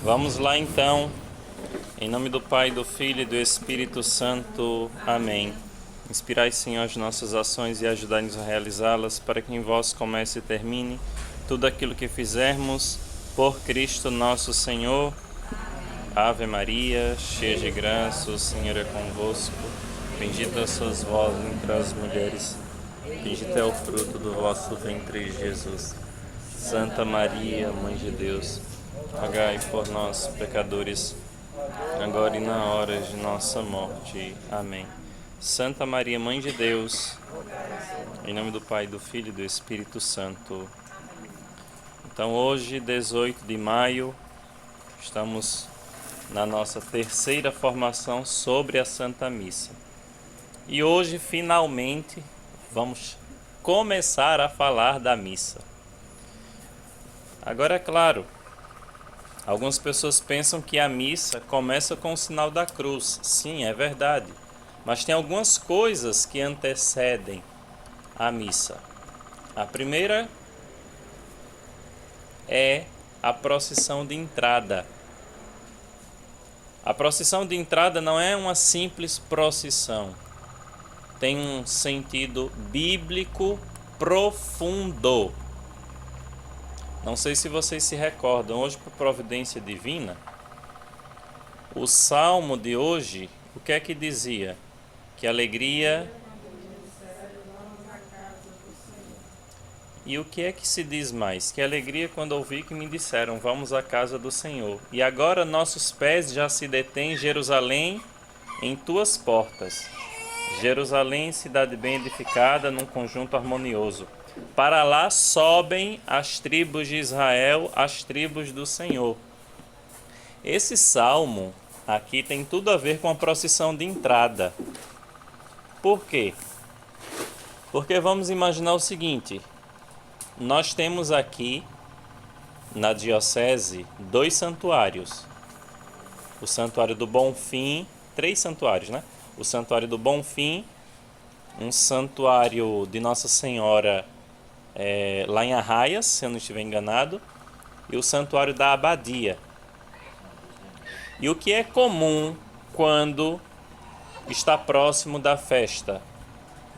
Vamos lá então, em nome do Pai, do Filho e do Espírito Santo. Amém. Inspirai, Senhor, as nossas ações e ajudai-nos a realizá-las, para que em vós comece e termine tudo aquilo que fizermos, por Cristo nosso Senhor. Ave Maria, cheia de graça, o Senhor é convosco. Bendita sois vós entre as mulheres, bendito é o fruto do vosso ventre, Jesus. Santa Maria, Mãe de Deus, rogai por nós, pecadores, agora e na hora de nossa morte. Amém. Santa Maria, Mãe de Deus, em nome do Pai, do Filho e do Espírito Santo. Então hoje, 18 de maio, estamos na nossa terceira formação sobre a Santa Missa. E hoje, finalmente, vamos começar a falar da missa. Agora, é claro, algumas pessoas pensam que a missa começa com o sinal da cruz. Sim, é verdade. Mas tem algumas coisas que antecedem a missa. A primeira é a procissão de entrada. A procissão de entrada não é uma simples procissão. Tem um sentido bíblico profundo. Não sei se vocês se recordam, hoje por providência divina, o salmo de hoje, o que é que dizia? Que alegria... E o que é que se diz mais? Que alegria quando ouvi que me disseram, vamos à casa do Senhor. E agora nossos pés já se detêm, Jerusalém, em tuas portas. Jerusalém, cidade bem edificada, num conjunto harmonioso. Para lá sobem as tribos de Israel, as tribos do Senhor. Esse salmo aqui tem tudo a ver com a procissão de entrada. Por quê? Porque vamos imaginar o seguinte: nós temos aqui na diocese 2 santuários. O Santuário do Bonfim, 3 santuários, né? O Santuário do Bonfim, um santuário de Nossa Senhora lá em Arraias, se eu não estiver enganado, e o Santuário da Abadia. E o que é comum quando está próximo da festa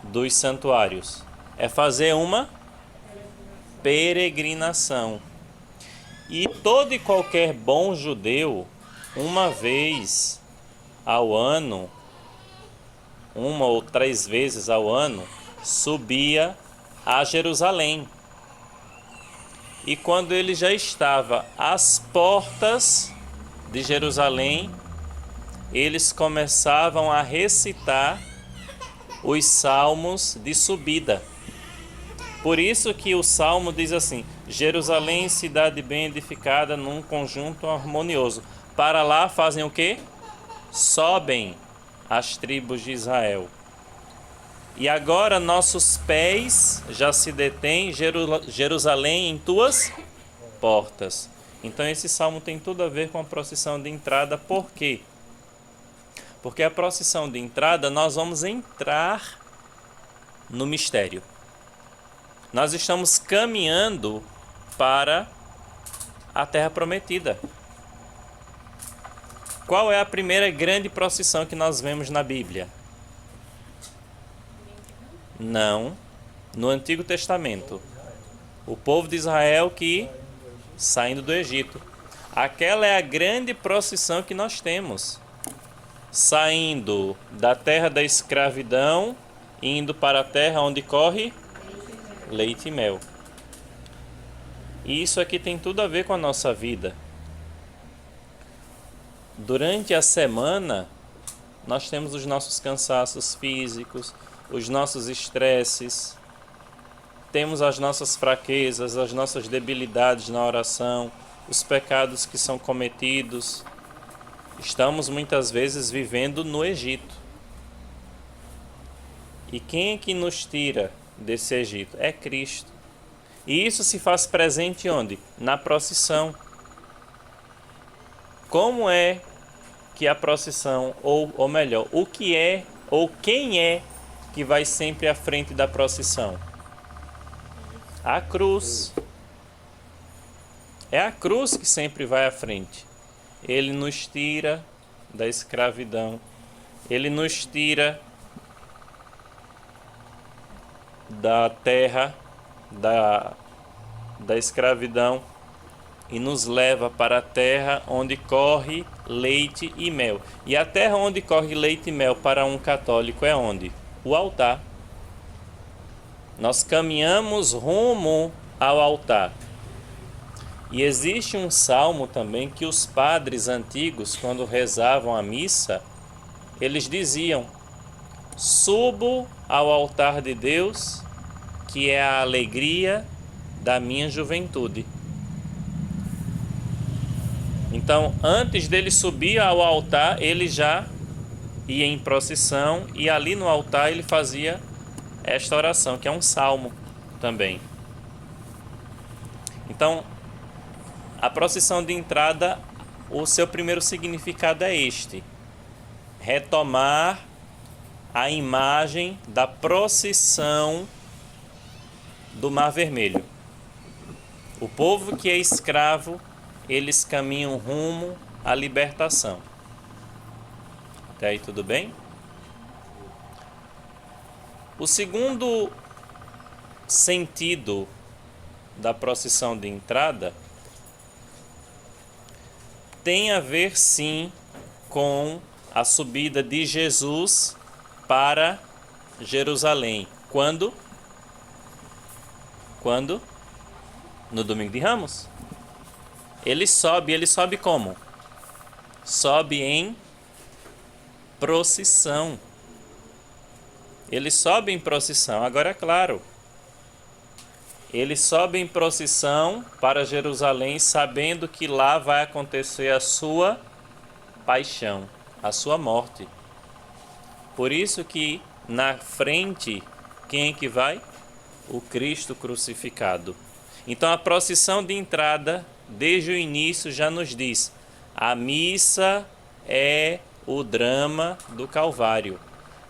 dos santuários? É fazer uma peregrinação. E todo e qualquer bom judeu, uma vez ao ano, 1 ou 3 vezes ao ano, subia a Jerusalém. E quando ele já estava às portas de Jerusalém, eles começavam a recitar os salmos de subida. Por isso que o salmo diz assim: Jerusalém, cidade bem edificada, num conjunto harmonioso. Para lá fazem o quê? Sobem as tribos de Israel. E agora nossos pés já se detêm, Jerusalém, em tuas portas. Então esse salmo tem tudo a ver com a procissão de entrada. Por quê? Porque a procissão de entrada nós vamos entrar no mistério. Nós estamos caminhando para a Terra Prometida. Qual é a primeira grande procissão que nós vemos na Bíblia? Não, no Antigo Testamento. O povo de Israel que saindo do Egito. Aquela é a grande procissão que nós temos. Saindo da terra da escravidão, indo para a terra onde corre leite e mel. E isso aqui tem tudo a ver com a nossa vida. Durante a semana, nós temos os nossos cansaços físicos, os nossos estresses, temos as nossas fraquezas, as nossas debilidades na oração, os pecados que são cometidos. Estamos muitas vezes vivendo no Egito. E quem é que nos tira desse Egito? É Cristo. E isso se faz presente onde? Na procissão. Como é que a procissão, ou melhor, o que é, ou quem é que vai sempre à frente da procissão? A cruz. É a cruz que sempre vai à frente. Ele nos tira da escravidão. Ele nos tira da terra, da escravidão, e nos leva para a terra onde corre leite e mel. E a terra onde corre leite e mel para um católico é onde? O altar. Nós caminhamos rumo ao altar. E existe um salmo também que os padres antigos, quando rezavam a missa, eles diziam: subo ao altar de Deus, que é a alegria da minha juventude. Então, antes dele subir ao altar, ele já ia em procissão, e ali no altar ele fazia esta oração, que é um salmo também. Então, a procissão de entrada, o seu primeiro significado é este: retomar a imagem da procissão do Mar Vermelho. O povo que é escravo, eles caminham rumo à libertação. Até aí tudo bem? O segundo sentido da procissão de entrada tem a ver, sim, com a subida de Jesus para Jerusalém. Quando? Quando? No domingo de Ramos. Ele sobe como? Sobe em procissão. Ele sobe em procissão. Agora é claro, ele sobe em procissão para Jerusalém, sabendo que lá vai acontecer a sua paixão, a sua morte. Por isso que na frente, quem é que vai? O Cristo crucificado. Então a procissão de entrada, desde o início, já nos diz: a missa é o drama do Calvário.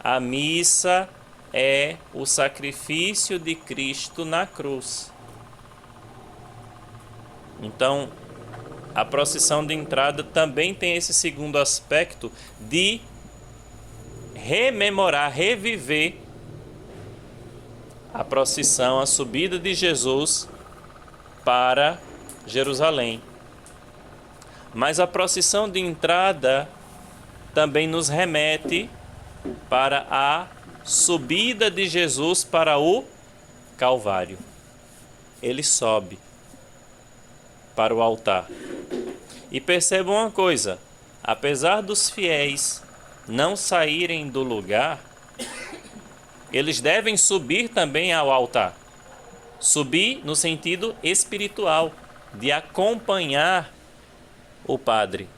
A missa é o sacrifício de Cristo na cruz. Então, a procissão de entrada também tem esse segundo aspecto de rememorar, reviver a procissão, a subida de Jesus para Jerusalém. Mas a procissão de entrada também nos remete para a subida de Jesus para o Calvário. Ele sobe para o altar. E percebam uma coisa: apesar dos fiéis não saírem do lugar, eles devem subir também ao altar. Subir no sentido espiritual, de acompanhar o Padre.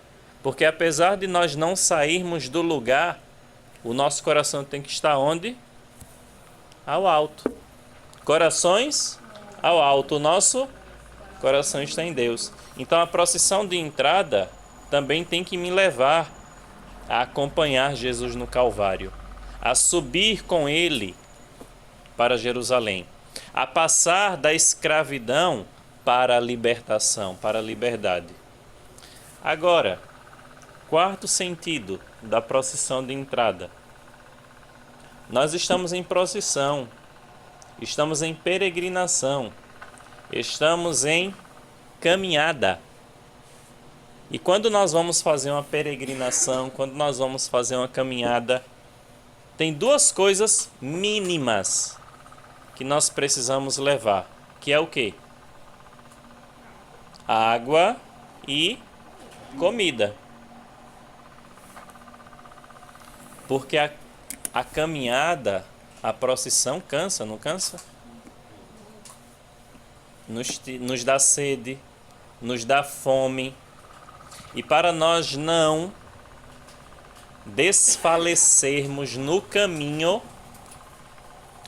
Porque apesar de nós não sairmos do lugar, o nosso coração tem que estar onde? Ao alto. Corações ao alto. O nosso coração está em Deus. Então a procissão de entrada também tem que me levar a acompanhar Jesus no Calvário, a subir com Ele para Jerusalém, a passar da escravidão para a libertação, para a liberdade. Agora, quarto sentido da procissão de entrada. Nós estamos em procissão, estamos em peregrinação, estamos em caminhada. E quando nós vamos fazer uma peregrinação, quando nós vamos fazer uma caminhada, tem duas coisas mínimas que nós precisamos levar, que é o quê? Água e comida. Porque a caminhada, a procissão cansa, não cansa? Nos dá sede, nos dá fome. E para nós não desfalecermos no caminho,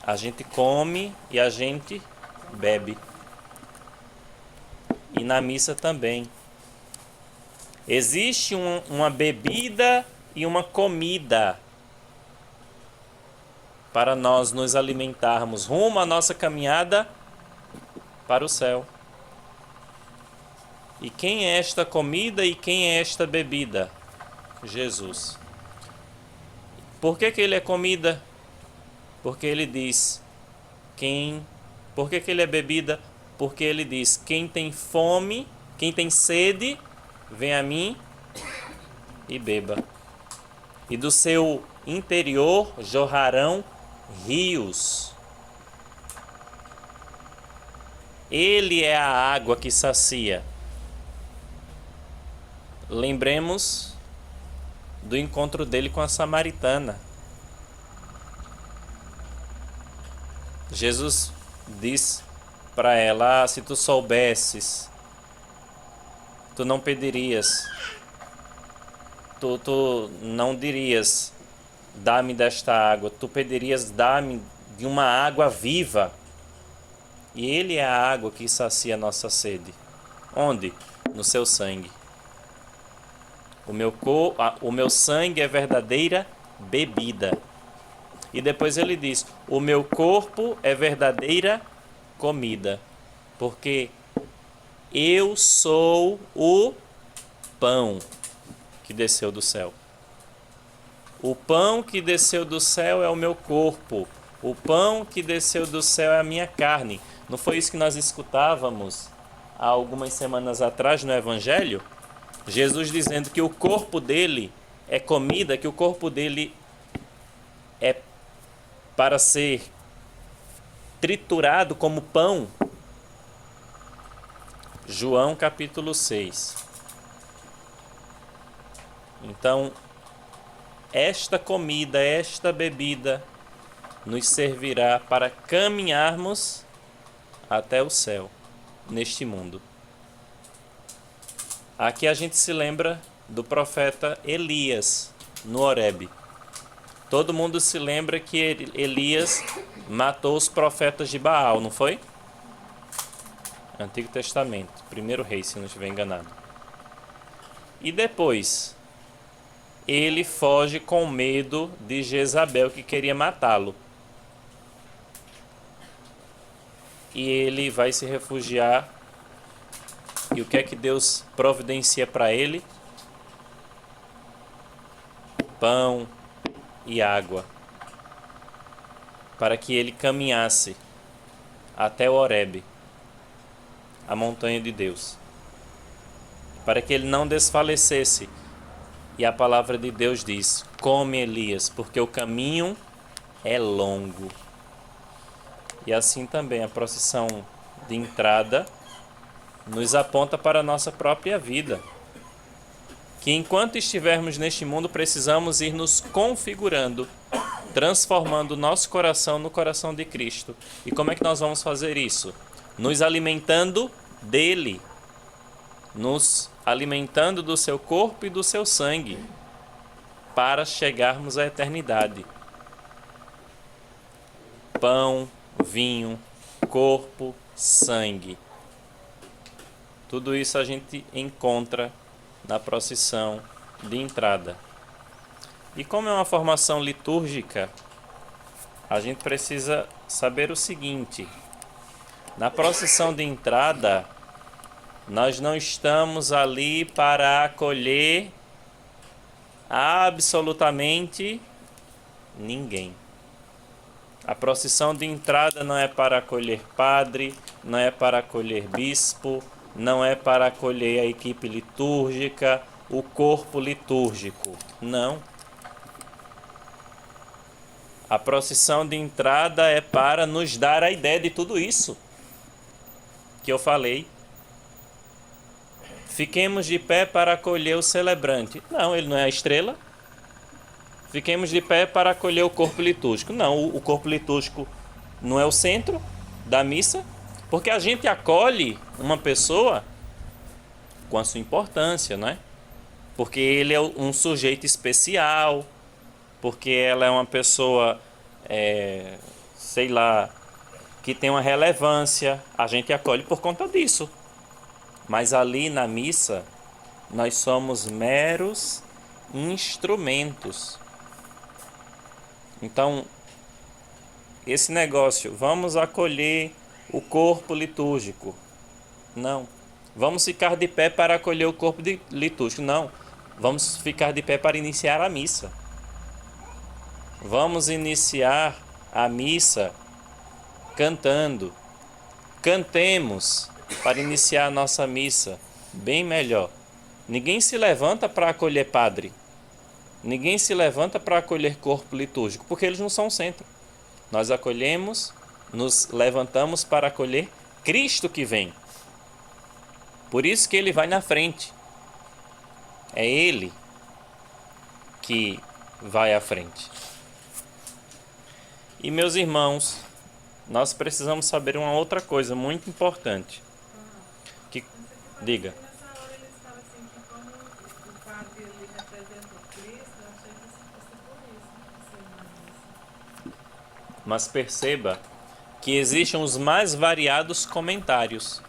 a gente come e a gente bebe. E na missa também. Existe uma bebida e uma comida para nós nos alimentarmos rumo à nossa caminhada para o céu. E quem é esta comida e quem é esta bebida? Jesus. Por que ele é comida? Porque ele diz, quem... Por que ele é bebida? Porque ele diz, quem tem fome, quem tem sede, vem a mim e beba. E do seu interior jorrarão rios. Ele é a água que sacia. Lembremos do encontro dele com a samaritana. Jesus diz para ela, se tu soubesses, tu não pedirias, tu não dirias, dá-me desta água, tu pedirias, dá-me de uma água viva. E ele é a água que sacia a nossa sede. Onde? No seu sangue. O meu sangue é verdadeira bebida. E depois ele diz, o meu corpo é verdadeira comida. Porque eu sou o pão que desceu do céu. O pão que desceu do céu é o meu corpo. O pão que desceu do céu é a minha carne. Não foi isso que nós escutávamos há algumas semanas atrás no Evangelho? Jesus dizendo que o corpo dele é comida, que o corpo dele é para ser triturado como pão. João capítulo 6. Então, esta comida, esta bebida nos servirá para caminharmos até o céu, neste mundo. Aqui a gente se lembra do profeta Elias, no Horebe. Todo mundo se lembra que Elias matou os profetas de Baal, não foi? Antigo Testamento, 1 Reis, se não estiver enganado. E depois, ele foge com medo de Jezabel, que queria matá-lo. E ele vai se refugiar. E o que é que Deus providencia para ele? Pão e água. Para que ele caminhasse até o Horebe, a montanha de Deus. Para que ele não desfalecesse. E a palavra de Deus diz, come Elias, porque o caminho é longo. E assim também a procissão de entrada nos aponta para a nossa própria vida. Que enquanto estivermos neste mundo, precisamos ir nos configurando, transformando o nosso coração no coração de Cristo. E como é que nós vamos fazer isso? Nos alimentando dele, nos alimentando do seu corpo e do seu sangue, para chegarmos à eternidade. Pão, vinho, corpo, sangue. Tudo isso a gente encontra na procissão de entrada. E como é uma formação litúrgica, a gente precisa saber o seguinte: na procissão de entrada, nós não estamos ali para acolher absolutamente ninguém. A procissão de entrada não é para acolher padre, não é para acolher bispo, não é para acolher a equipe litúrgica, o corpo litúrgico. Não. A procissão de entrada é para nos dar a ideia de tudo isso que eu falei. Fiquemos de pé para acolher o celebrante. Não, ele não é a estrela. Fiquemos de pé para acolher o corpo litúrgico. Não, o corpo litúrgico não é o centro da missa, porque a gente acolhe uma pessoa com a sua importância, não é? Porque ele é um sujeito especial, porque ela é uma pessoa, sei lá, que tem uma relevância. A gente acolhe por conta disso. Mas ali na missa, nós somos meros instrumentos. Então, esse negócio, vamos acolher o corpo litúrgico. Não. Vamos ficar de pé para acolher o corpo litúrgico. Não. Vamos ficar de pé para iniciar a missa. Vamos iniciar a missa cantando. Cantemos para iniciar a nossa missa bem melhor. Ninguém se levanta para acolher padre. Ninguém se levanta para acolher corpo litúrgico, porque eles não são o centro. Nós acolhemos, nos levantamos para acolher Cristo que vem. Por isso que ele vai na frente. É ele que vai à frente. E meus irmãos, nós precisamos saber uma outra coisa muito importante. Que, diga. Nessa hora eles falam assim que como o padre ele representa o Cristo, eu achei que fosse por isso. Mas perceba que existem os mais variados comentários.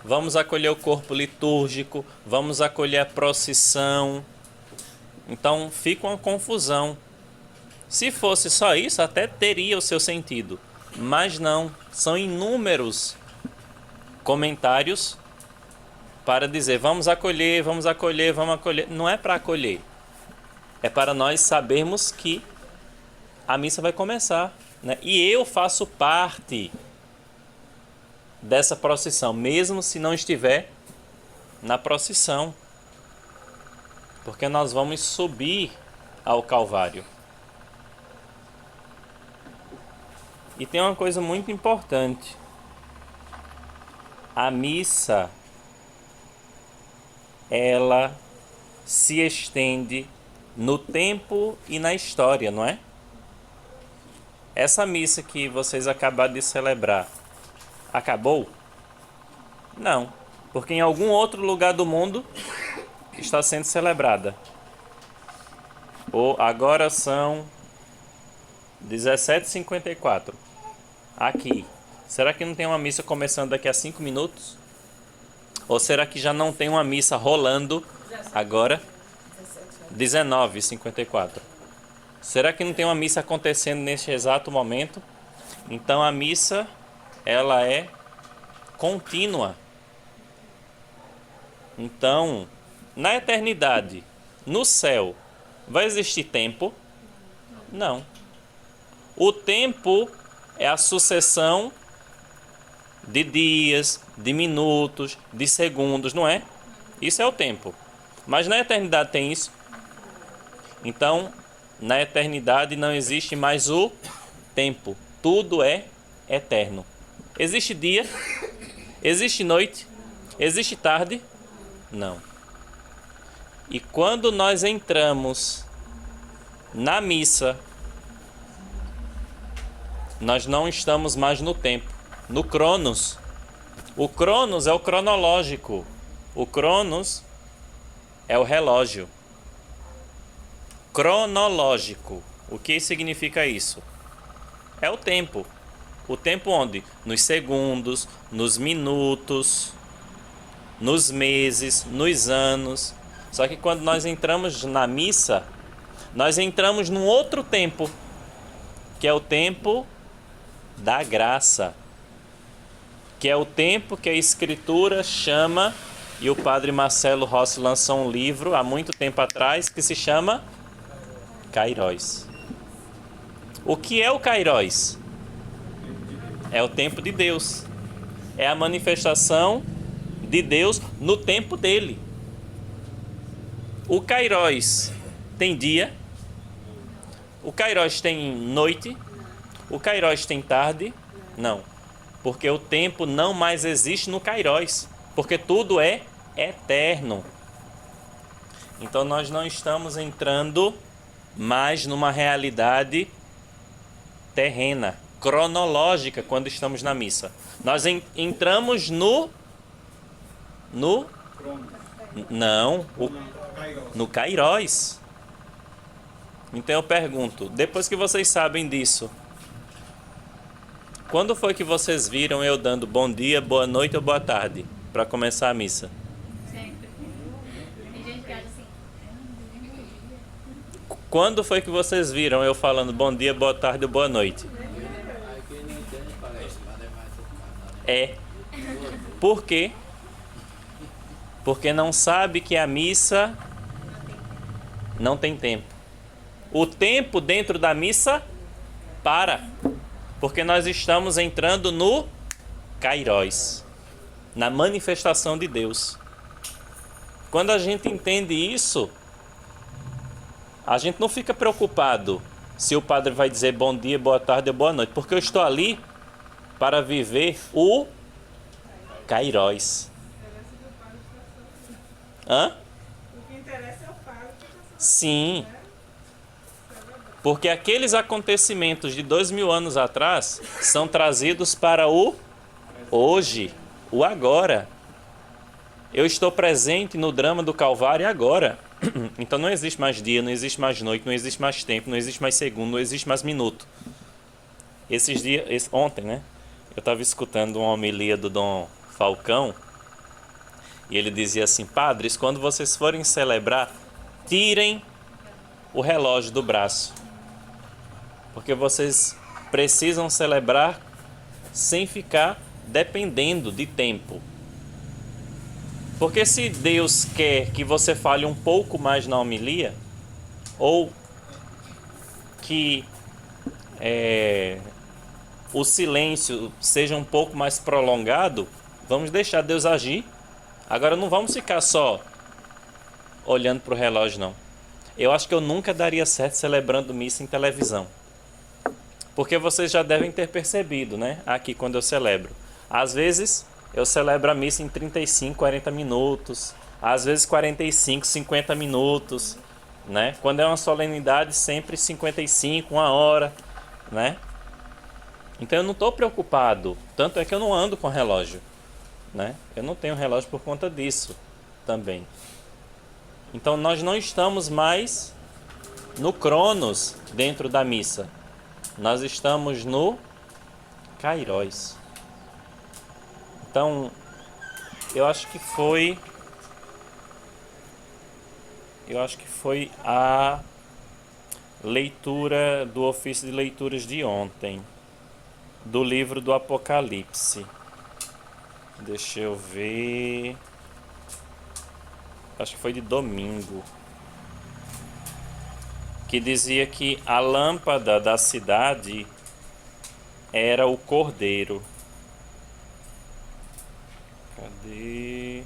Vamos acolher o corpo litúrgico, vamos acolher a procissão. Então fica uma confusão. Se fosse só isso, até teria o seu sentido. Mas não, são inúmeros comentários para dizer vamos acolher, vamos acolher, vamos acolher. Não é para acolher. É para nós sabermos que a missa vai começar, né? E eu faço parte dessa procissão, mesmo se não estiver na procissão. Porque nós vamos subir ao Calvário. E tem uma coisa muito importante. A missa, ela se estende no tempo e na história, não é? Essa missa que vocês acabaram de celebrar, acabou? Não, porque em algum outro lugar do mundo está sendo celebrada. Agora são 17h54. Aqui. Será que não tem uma missa começando daqui a 5 minutos? Ou será que já não tem uma missa rolando agora? 19h54. Será que não tem uma missa acontecendo neste exato momento? Então a missa, ela é contínua. Então, na eternidade, no céu, vai existir tempo? Não. O tempo é a sucessão de dias, de minutos, de segundos, não é? Isso é o tempo. Mas na eternidade tem isso? Então, na eternidade não existe mais o tempo. Tudo é eterno. Existe dia? Existe noite? Existe tarde? Não. E quando nós entramos na missa, nós não estamos mais no tempo, no Cronos. O Cronos é o cronológico. O Cronos é o relógio. Cronológico. O que significa isso? É o tempo. O tempo onde? Nos segundos, nos minutos, nos meses, nos anos. Só que quando nós entramos na missa, nós entramos num outro tempo, que é o tempo da graça, que é o tempo que a Escritura chama, e o padre Marcelo Rossi lançou um livro há muito tempo atrás que se chama Kairos. O que é o Kairos? É o tempo de Deus. É a manifestação de Deus no tempo dele. O Kairos tem dia, o Kairos tem noite, o Kairos tem tarde? Não, porque o tempo não mais existe no Kairos, porque tudo é eterno. Então nós não estamos entrando mais numa realidade terrena, cronológica, quando estamos na missa. Nós entramos no Kairos. Então eu pergunto, depois que vocês sabem disso, quando foi que vocês viram eu dando bom dia, boa noite ou boa tarde para começar a missa? Sempre. Tem gente que acha assim. Quando foi que vocês viram eu falando bom dia, boa tarde ou boa noite? É. Por quê? Porque não sabe que a missa não tem tempo. O tempo dentro da missa para. Porque nós estamos entrando no Kairos, na manifestação de Deus. Quando a gente entende isso, a gente não fica preocupado se o padre vai dizer bom dia, boa tarde ou boa noite, porque eu estou ali para viver o Kairos. Hã? O que interessa é o padre que está sendo. Sim. Porque aqueles acontecimentos de 2000 anos atrás são trazidos para o hoje, o agora. Eu estou presente no drama do Calvário agora. Então não existe mais dia, não existe mais noite, não existe mais tempo, não existe mais segundo, não existe mais minuto. Esses dias, ontem, né? Eu estava escutando uma homilia do Dom Falcão e ele dizia assim: padres, quando vocês forem celebrar, tirem o relógio do braço. Porque vocês precisam celebrar sem ficar dependendo de tempo. Porque se Deus quer que você fale um pouco mais na homilia, ou que o silêncio seja um pouco mais prolongado, vamos deixar Deus agir. Agora não vamos ficar só olhando para o relógio, não. Eu acho que eu nunca daria certo celebrando missa em televisão. Porque vocês já devem ter percebido, né? Aqui quando eu celebro. Às vezes eu celebro a missa em 35, 40 minutos. Às vezes 45, 50 minutos. Né? Quando é uma solenidade, sempre 55, 1 hora. Né? Então eu não estou preocupado. Tanto é que eu não ando com relógio. Né? Eu não tenho relógio por conta disso também. Então nós não estamos mais no Cronos dentro da missa. Nós estamos no Kairos. Então, eu acho que foi a leitura do ofício de leituras de ontem, do livro do Apocalipse. Deixa eu ver. Acho que foi de domingo. Que dizia que a lâmpada da cidade era o cordeiro. Cadê?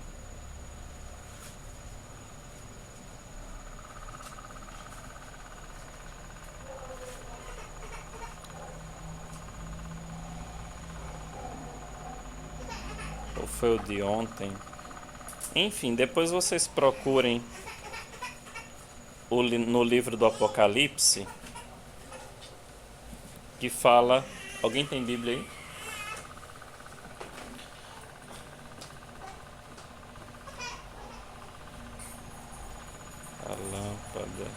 Ou foi o de ontem? Enfim, depois vocês procurem no livro do Apocalipse, que fala... Alguém tem Bíblia aí? A lâmpada,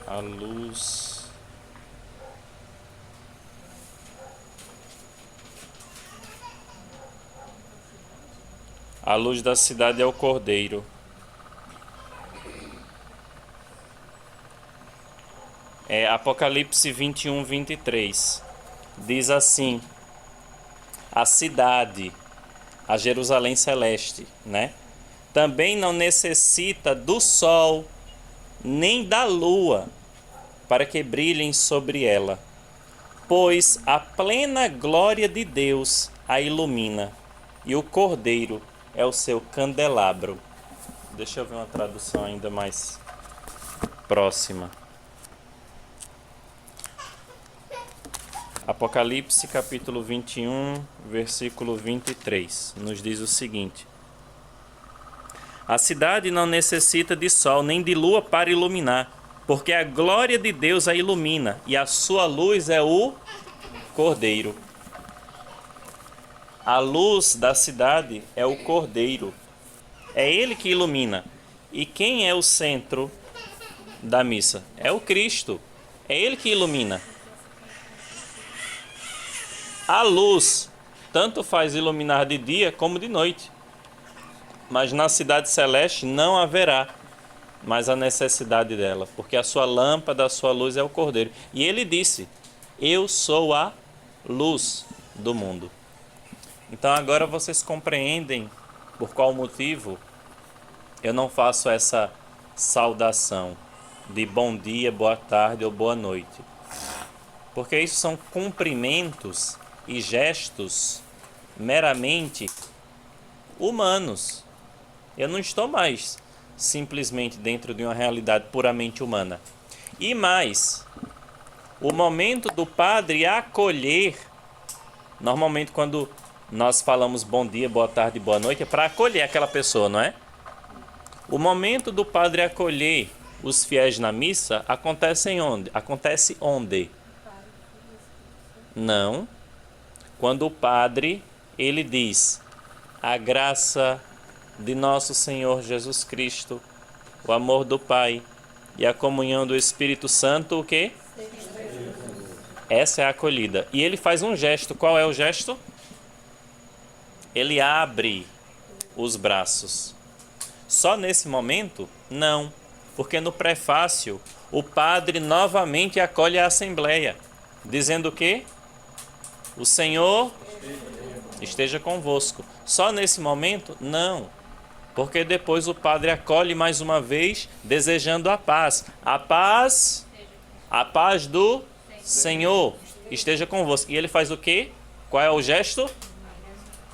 a luz, a luz da cidade é o Cordeiro. É Apocalipse 21, 23. Diz assim: a cidade, a Jerusalém celeste, né? Também não necessita do sol nem da lua para que brilhem sobre ela, pois a plena glória de Deus a ilumina e o Cordeiro é o seu candelabro. Deixa eu ver uma tradução ainda mais próxima. Apocalipse capítulo 21, versículo 23, nos diz o seguinte: a cidade não necessita de sol nem de lua para iluminar, porque a glória de Deus a ilumina e a sua luz é o Cordeiro. A luz da cidade é o Cordeiro. É ele que ilumina. E quem é o centro da missa? É o Cristo. É ele que ilumina. A luz tanto faz iluminar de dia como de noite. Mas na cidade celeste não haverá mais a necessidade dela, porque a sua lâmpada, a sua luz é o Cordeiro. E ele disse: eu sou a luz do mundo. Então agora vocês compreendem Por qual motivo eu não faço essa saudação de bom dia, boa tarde ou boa noite? Porque isso são cumprimentos e gestos meramente humanos. Eu não estou mais simplesmente dentro de uma realidade puramente humana. E mais, o momento do padre acolher, normalmente quando nós falamos bom dia, boa tarde, boa noite, é para acolher aquela pessoa, não é? O momento do padre acolher os fiéis na missa acontece onde? Acontece onde? Não. Quando o padre, ele diz: a graça de nosso Senhor Jesus Cristo, o amor do Pai e a comunhão do Espírito Santo, o quê? Essa é a acolhida. E ele faz um gesto. Qual é o gesto? Ele abre os braços. Só nesse momento? Não. Porque no prefácio, o padre novamente acolhe a assembleia, dizendo o quê? O Senhor esteja convosco. Só nesse momento? Não. Porque depois o padre acolhe mais uma vez, desejando a paz. A paz do Senhor esteja convosco. E ele faz o quê? Qual é o gesto?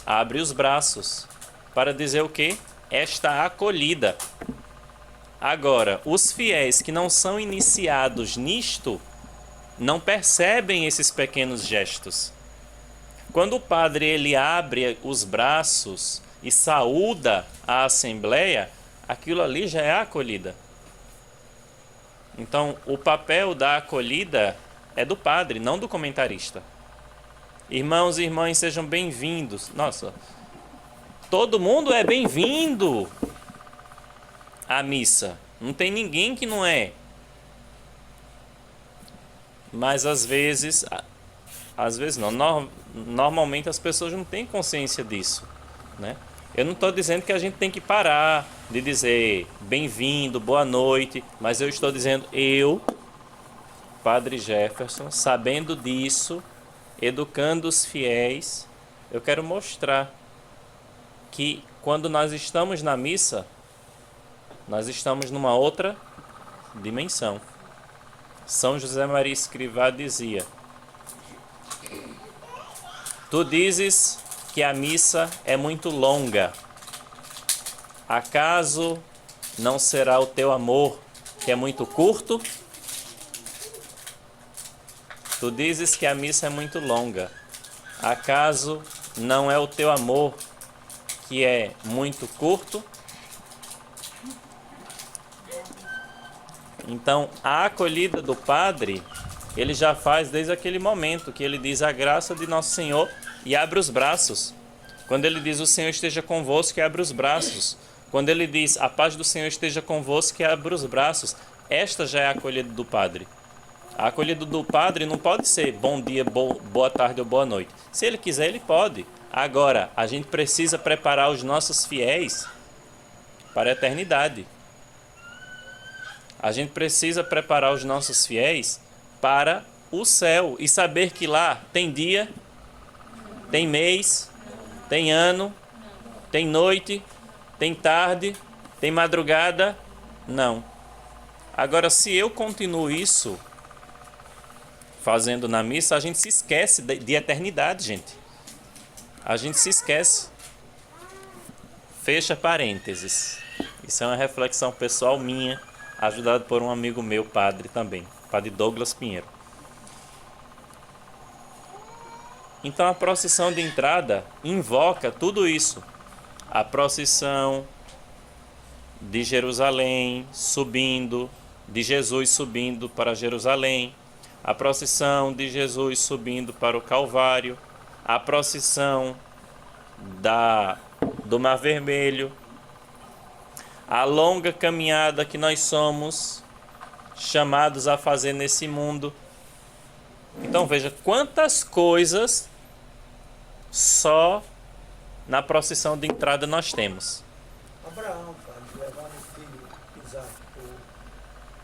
Abre os braços. Para dizer o quê? Esta acolhida. Agora, os fiéis que não são iniciados nisto, não percebem esses pequenos gestos. Quando o padre ele abre os braços e saúda a assembleia, aquilo ali já é a acolhida. Então, o papel da acolhida é do padre, não do comentarista. Irmãos e irmãs, sejam bem-vindos. Nossa, todo mundo é bem-vindo à missa. Não tem ninguém que não é. Mas às vezes não. Normalmente as pessoas não têm consciência disso, né? Eu não estou dizendo que a gente tem que parar de dizer bem-vindo, boa noite, mas eu estou dizendo, eu, Padre Jefferson, sabendo disso, educando os fiéis, eu quero mostrar que quando nós estamos na missa, nós estamos numa outra dimensão. São José Maria Escrivá dizia: tu dizes que a missa é muito longa. Acaso não será o teu amor que é muito curto? Tu dizes que a missa é muito longa. Acaso não é o teu amor que é muito curto? Então, a acolhida do padre, ele já faz desde aquele momento que ele diz a graça de nosso Senhor e abre os braços. Quando ele diz o Senhor esteja convosco, que abre os braços. Quando ele diz a paz do Senhor esteja convosco, que abre os braços. Esta já é a acolhida do padre. A acolhida do padre não pode ser bom dia, boa tarde ou boa noite. Se ele quiser, ele pode. Agora, a gente precisa preparar os nossos fiéis para a eternidade. A gente precisa preparar os nossos fiéis para o céu e saber que lá tem dia, tem mês, tem ano, tem noite, tem tarde, tem madrugada. Não. Agora, se eu continuo isso fazendo na missa, a gente se esquece de eternidade, gente. A gente se esquece. Fecha parênteses. Isso é uma reflexão pessoal minha, ajudado por um amigo meu, padre também, Padre Douglas Pinheiro. Então a procissão de entrada invoca tudo isso. A procissão de Jerusalém subindo, de Jesus subindo para Jerusalém, a procissão de Jesus subindo para o Calvário, a procissão do Mar Vermelho, a longa caminhada que nós somos chamados a fazer nesse mundo. Então veja quantas coisas só na procissão de entrada nós temos. Abraão, padre, levar o filho Isaac,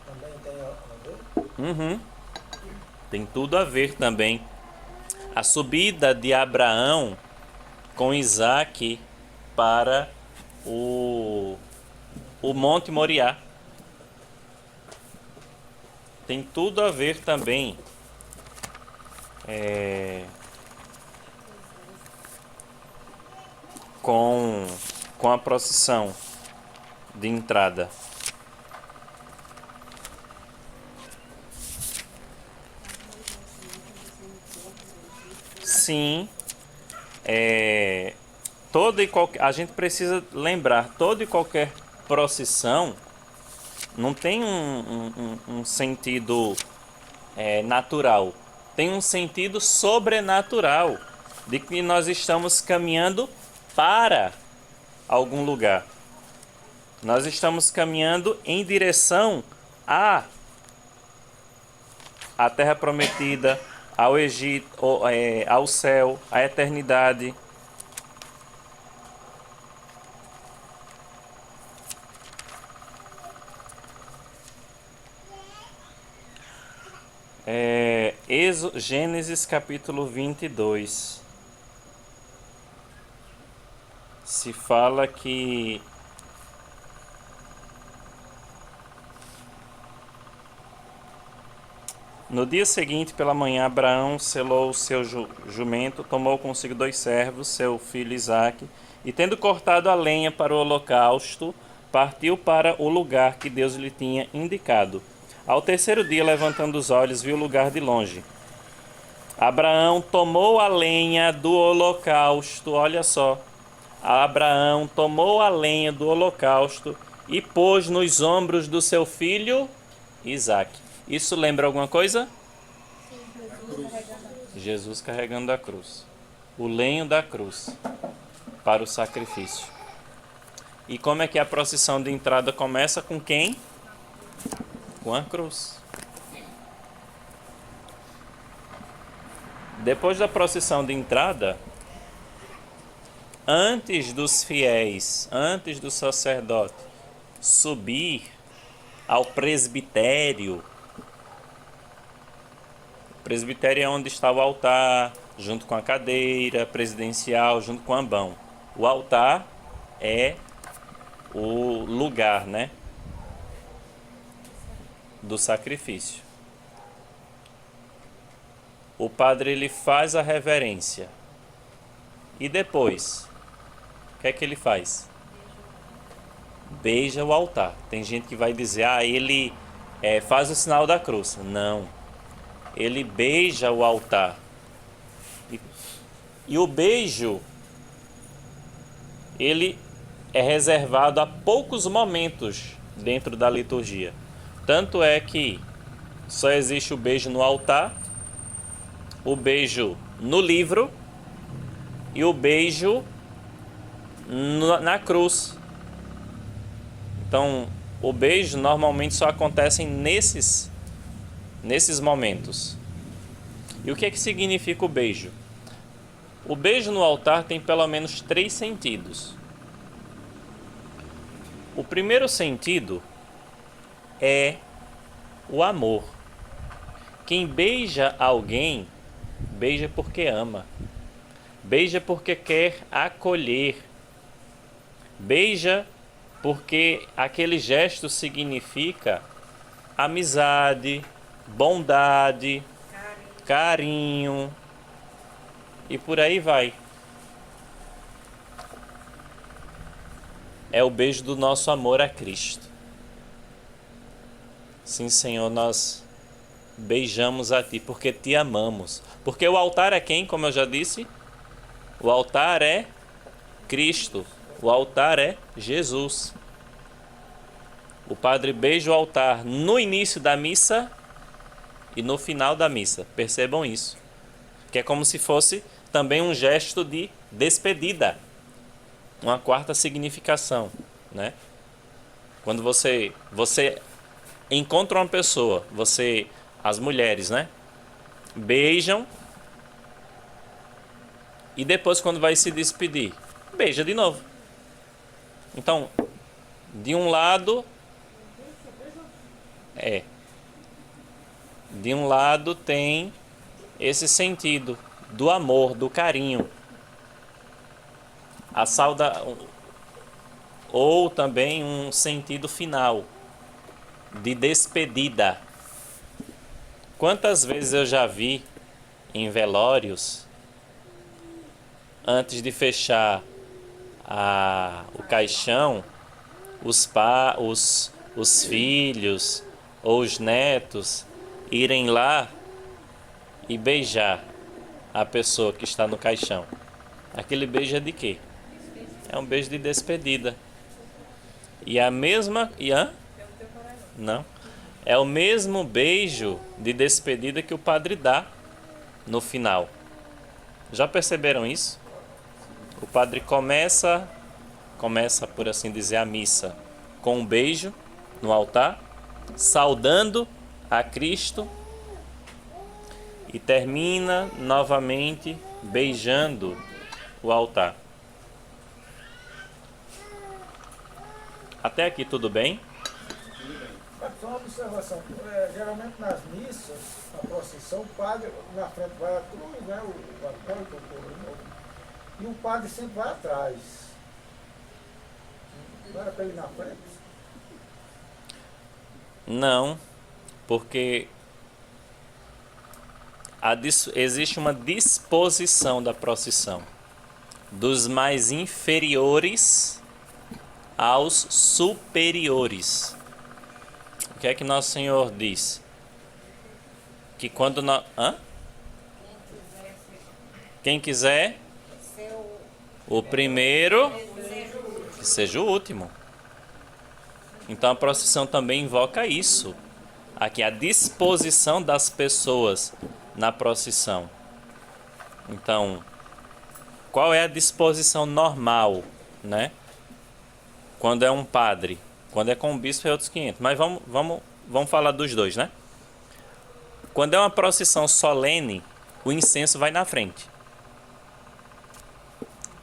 também tem a ver? Tem tudo a ver também. A subida de Abraão com Isaac para o Monte Moriá. Tem tudo a ver também com a procissão de entrada. Sim, a gente precisa lembrar, toda e qualquer procissão não tem um sentido natural, tem um sentido sobrenatural, de que nós estamos caminhando para algum lugar. Nós estamos caminhando em direção à Terra Prometida, ao Egito, ao céu, à eternidade. Gênesis capítulo 22. Se fala que no dia seguinte, pela manhã, Abraão selou o seu jumento, tomou consigo 2 servos, seu filho Isaque, e tendo cortado a lenha para o holocausto, partiu para o lugar que Deus lhe tinha indicado. Ao terceiro dia, levantando os olhos, viu o lugar de longe. Abraão tomou a lenha do holocausto, olha só. Abraão tomou a lenha do holocausto e pôs nos ombros do seu filho Isaque. Isso lembra alguma coisa? Jesus carregando a cruz. O lenho da cruz para o sacrifício. E como é que a procissão de entrada começa? Com quem? Com a cruz. Depois da procissão de entrada, antes dos fiéis, antes do sacerdote subir ao presbitério, o presbitério é onde está o altar, junto com a cadeira presidencial, junto com o ambão. O altar é o lugar, né, do sacrifício. O padre, ele faz a reverência. E depois, o que é que ele faz? Beija o altar. Tem gente que vai dizer, ele faz o sinal da cruz. Não. Ele beija o altar. E o beijo, ele é reservado a poucos momentos dentro da liturgia. Tanto é que só existe o beijo no altar, o beijo no livro e o beijo na cruz. Então, o beijo normalmente só acontece nesses momentos. E o que é que significa o beijo? O beijo no altar tem pelo menos 3 sentidos. O primeiro sentido é o amor. Quem beija alguém, beija porque ama. Beija porque quer acolher. Beija porque aquele gesto significa amizade, bondade, carinho e por aí vai. É o beijo do nosso amor a Cristo. Sim, Senhor, nós beijamos a Ti porque Te amamos. Porque o altar é quem, como eu já disse? O altar é Cristo. O altar é Jesus. O padre beija o altar no início da missa e no final da missa. Percebam isso. Que é como se fosse também um gesto de despedida. Uma quarta significação, né? Quando você encontra uma pessoa, as mulheres, né? Beijam e depois, quando vai se despedir, beija de novo. Então, de um lado tem esse sentido do amor, do carinho. ou também um sentido final, de despedida. Quantas vezes eu já vi em velórios, antes de fechar o caixão, os filhos ou os netos irem lá e beijar a pessoa que está no caixão. Aquele beijo é de quê? É um beijo de despedida. E a mesma... Não. É o mesmo beijo de despedida que o padre dá no final. Já perceberam isso? O padre começa, por assim dizer, a missa com um beijo no altar, saudando a Cristo, e termina novamente beijando o altar. Até aqui tudo bem? Só uma observação. Geralmente nas missas, a procissão, o padre na frente vai a cruz, né? O acólito, o coro, e o padre sempre vai atrás. Não era para ele ir na frente? Não, porque existe uma disposição da procissão dos mais inferiores aos superiores. O que é que Nosso Senhor diz? Que quando nós... Quem quiser o primeiro, que seja o último. Então a procissão também invoca isso. Aqui a disposição das pessoas na procissão. Então, qual é a disposição normal, né? Quando é um padre, quando é com um bispo é outros 500. Mas vamos falar dos dois, né? Quando é uma procissão solene, o incenso vai na frente.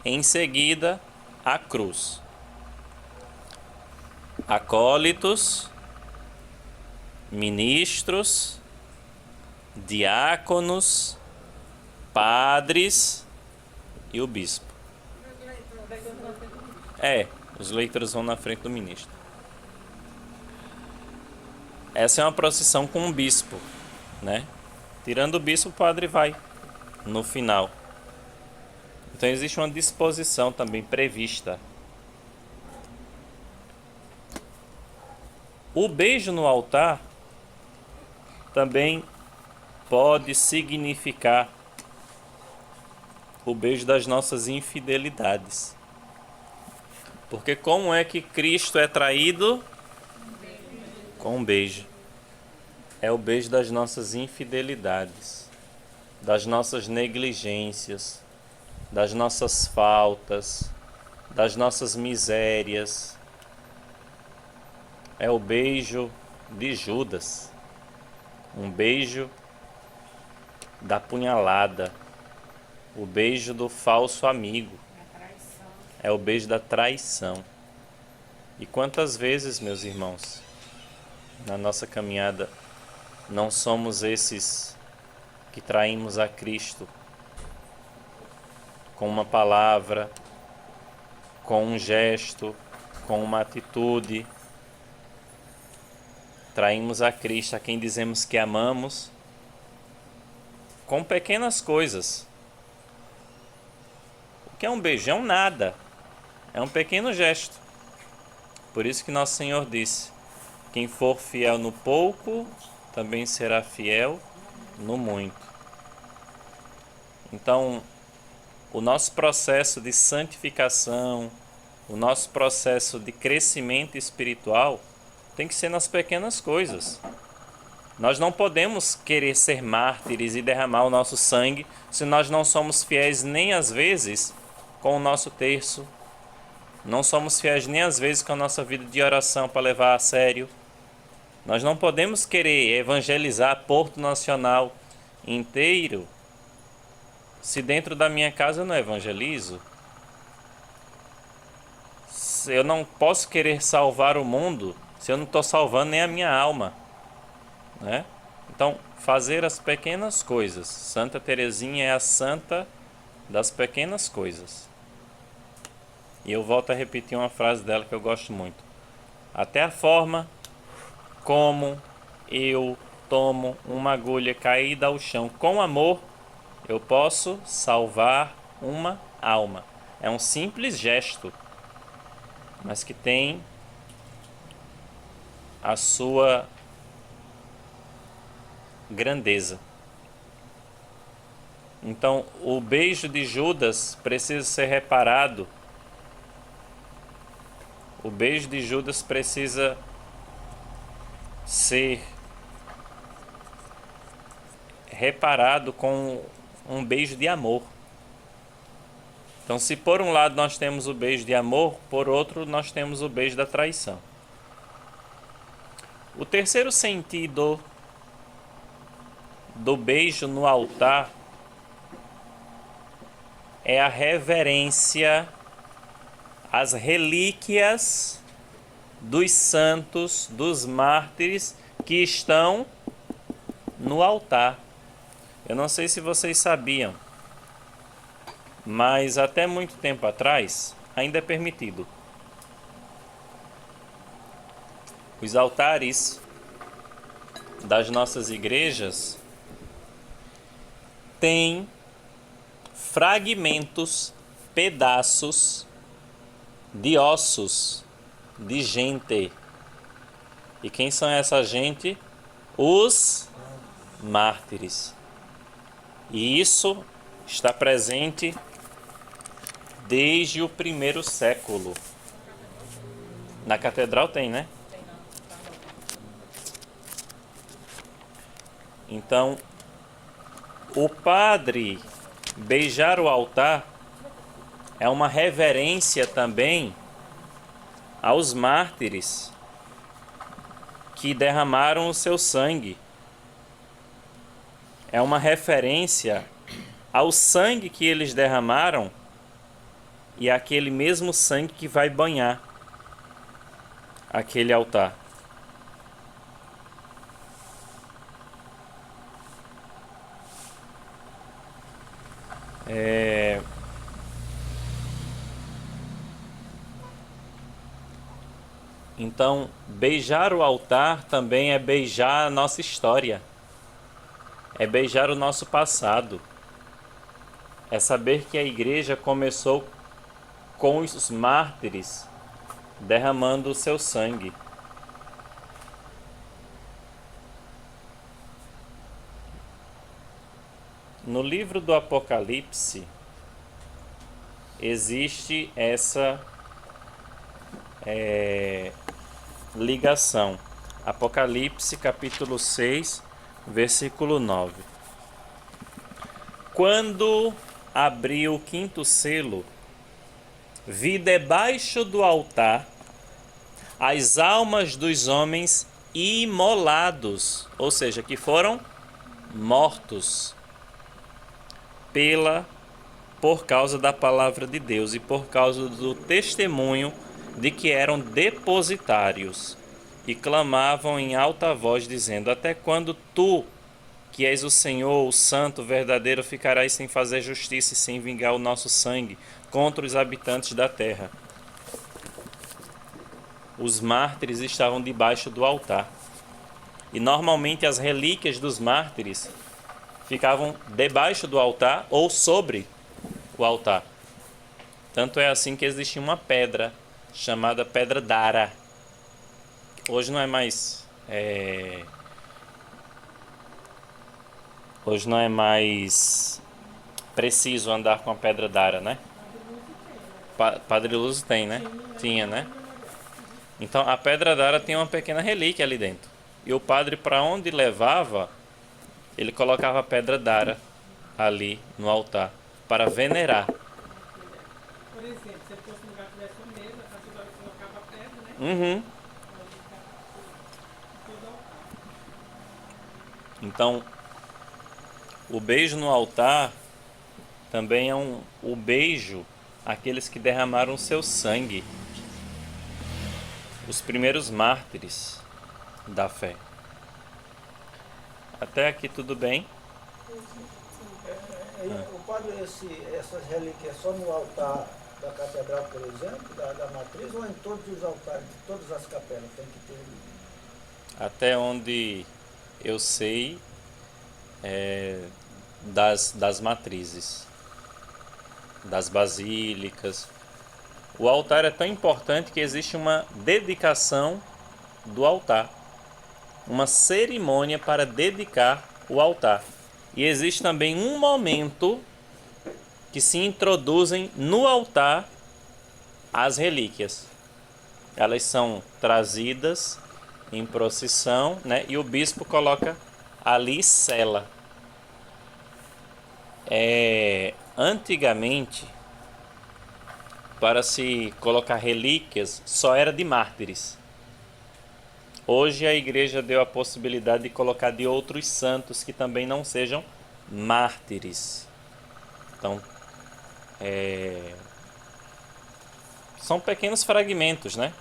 Em seguida, a cruz. Acólitos, ministros, diáconos, padres e o bispo. Os leitores vão na frente do ministro. Essa é uma procissão com um bispo, né? Tirando o bispo, o padre vai no final. Então existe uma disposição também prevista. O beijo no altar também pode significar o beijo das nossas infidelidades. Porque como é que Cristo é traído? Com um beijo. É o beijo das nossas infidelidades, das nossas negligências, das nossas faltas, das nossas misérias. É o beijo de Judas, um beijo da punhalada, o beijo do falso amigo, é o beijo da traição. E quantas vezes, meus irmãos, na nossa caminhada, não somos esses que traímos a Cristo com uma palavra, com um gesto, com uma atitude. Traímos a Cristo, a quem dizemos que amamos, com pequenas coisas. O que é um beijo? É um nada. É um pequeno gesto. Por isso que Nosso Senhor disse: quem for fiel no pouco, também será fiel no muito. Então, o nosso processo de santificação, o nosso processo de crescimento espiritual tem que ser nas pequenas coisas. Nós não podemos querer ser mártires e derramar o nosso sangue se nós não somos fiéis nem às vezes com o nosso terço, não somos fiéis nem às vezes com a nossa vida de oração para levar a sério. Nós não podemos querer evangelizar Porto Nacional inteiro se dentro da minha casa eu não evangelizo. Eu não posso querer salvar o mundo se eu não estou salvando nem a minha alma, né? Então, fazer as pequenas coisas. Santa Teresinha é a santa das pequenas coisas. E eu volto a repetir uma frase dela que eu gosto muito. Até a forma como eu tomo uma agulha caída ao chão com amor, eu posso salvar uma alma. É um simples gesto, mas que tem a sua grandeza. Então, o beijo de Judas precisa ser reparado. O beijo de Judas precisa ser reparado com um beijo de amor. Então, se por um lado nós temos o beijo de amor, por outro nós temos o beijo da traição. O terceiro sentido do beijo no altar é a reverência às relíquias dos santos, dos mártires que estão no altar. Eu não sei se vocês sabiam, mas até muito tempo atrás ainda é permitido. Os altares das nossas igrejas têm fragmentos, pedaços de ossos de gente. E quem são essa gente? Os mártires. E isso está presente desde o primeiro século. Na catedral tem, né? Então, o padre beijar o altar é uma reverência também aos mártires que derramaram o seu sangue. É uma referência ao sangue que eles derramaram e aquele mesmo sangue que vai banhar aquele altar. Então, beijar o altar também é beijar a nossa história. É beijar o nosso passado. É saber que a igreja começou com os mártires derramando o seu sangue. No livro do Apocalipse existe essa ligação. Apocalipse capítulo 6, versículo 9. Quando abriu o quinto selo, vi debaixo do altar as almas dos homens imolados, ou seja, que foram mortos por causa da palavra de Deus e por causa do testemunho de que eram depositários, e clamavam em alta voz, dizendo: até quando tu, que és o Senhor, o Santo, o verdadeiro, ficarás sem fazer justiça e sem vingar o nosso sangue contra os habitantes da terra? Os mártires estavam debaixo do altar. E normalmente as relíquias dos mártires ficavam debaixo do altar ou sobre o altar. Tanto é assim que existia uma pedra chamada Pedra Dara. Hoje não é mais preciso andar com a Pedra Dara, né? Padre Luso tem, né? Tinha, né? Então a Pedra Dara tem uma pequena relíquia ali dentro. E o padre, para onde levava, ele colocava a Pedra Dara ali no altar para venerar. Por exemplo, se fosse um lugar que tivesse uma mesa, a partir da hora que colocava a pedra, né? Então, o beijo no altar também é o beijo àqueles que derramaram seu sangue. Os primeiros mártires da fé. Até aqui tudo bem? O padre, essas relíquias só no altar da catedral, por exemplo, da matriz, ou em todos os altares, de todas as capelas tem que ter? Até onde eu sei, das matrizes, das basílicas. O altar é tão importante que existe uma dedicação do altar, uma cerimônia para dedicar o altar. E existe também um momento que se introduzem no altar as relíquias. Elas são trazidas em procissão, né? E o bispo coloca ali e sela. Antigamente, para se colocar relíquias, só era de mártires. Hoje a igreja deu a possibilidade de colocar de outros santos que também não sejam mártires. Então, são pequenos fragmentos, né?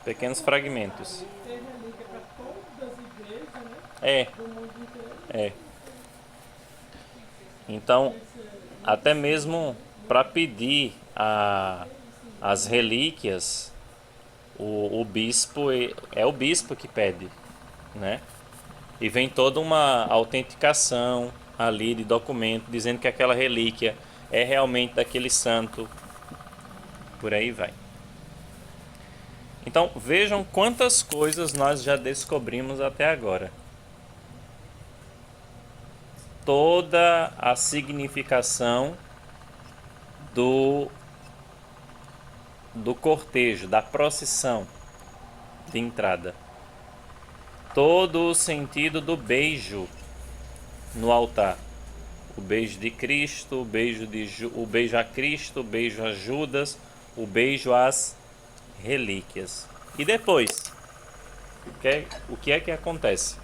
Pequenos fragmentos. Tem relíquia para todas as igrejas, né? Do mundo inteiro. Então, até mesmo para pedir as relíquias, o bispo é o bispo que pede, né? E vem toda uma autenticação ali de documento dizendo que aquela relíquia é realmente daquele santo. Por aí vai. Então, vejam quantas coisas nós já descobrimos até agora. Toda a significação do cortejo, da procissão de entrada. Todo o sentido do beijo no altar. O beijo de Cristo, o beijo a Cristo, o beijo a Judas, o beijo às relíquias. E depois, o que é que acontece?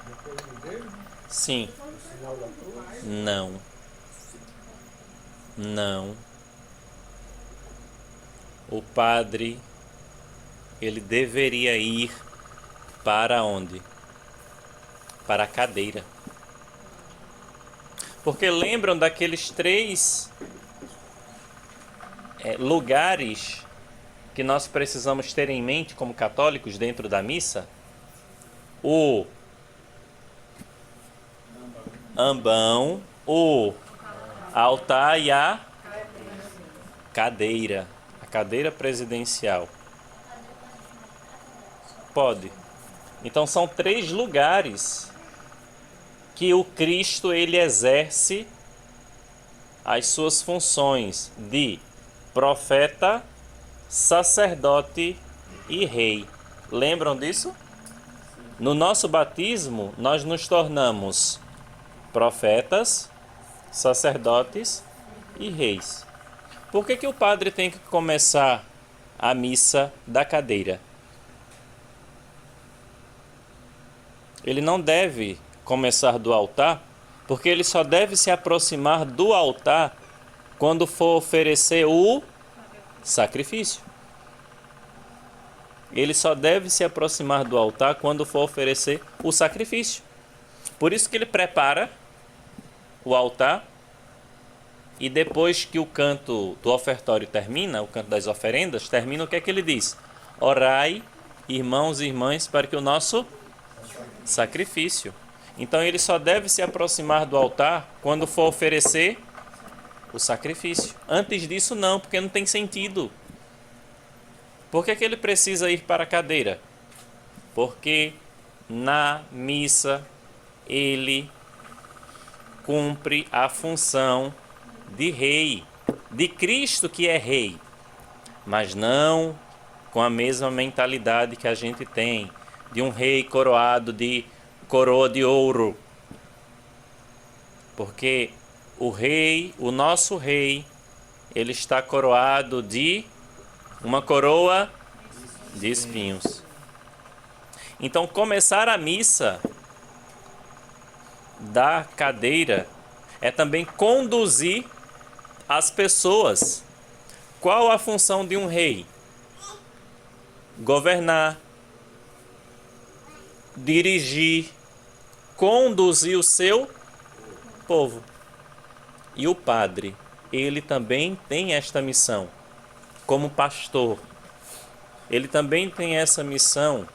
Depois do beijo, Sim. o sinal da cruz. Não. O padre, ele deveria ir para onde? Para a cadeira. Porque lembram daqueles 3 lugares que nós precisamos ter em mente como católicos dentro da missa? O ambão, o altar e a cadeira. A cadeira presidencial. Pode. Então são 3 lugares que o Cristo ele exerce as suas funções de profeta, sacerdote e rei. Lembram disso? No nosso batismo, nós nos tornamos profetas, sacerdotes e reis. Por que o padre tem que começar a missa da cadeira? Ele não deve começar do altar, porque ele só deve se aproximar do altar quando for oferecer o sacrifício. Ele só deve se aproximar do altar quando for oferecer o sacrifício. Por isso que ele prepara o altar e depois que o canto do ofertório termina, o canto das oferendas, termina, o que é que ele diz? Orai, irmãos e irmãs, para que o nosso sacrifício. Então ele só deve se aproximar do altar quando for oferecer o sacrifício. Antes disso não, porque não tem sentido. Por que ele precisa ir para a cadeira? Porque na missa ele cumpre a função de rei, de Cristo que é rei, mas não com a mesma mentalidade que a gente tem, de um rei coroado de coroa de ouro. Porque o rei, o nosso rei, ele está coroado de uma coroa de espinhos. Então, começar a missa da cadeira é também conduzir as pessoas. Qual a função de um rei? Governar, dirigir, conduzir o seu povo. E o padre, ele também tem esta missão, como pastor. Ele também tem essa missão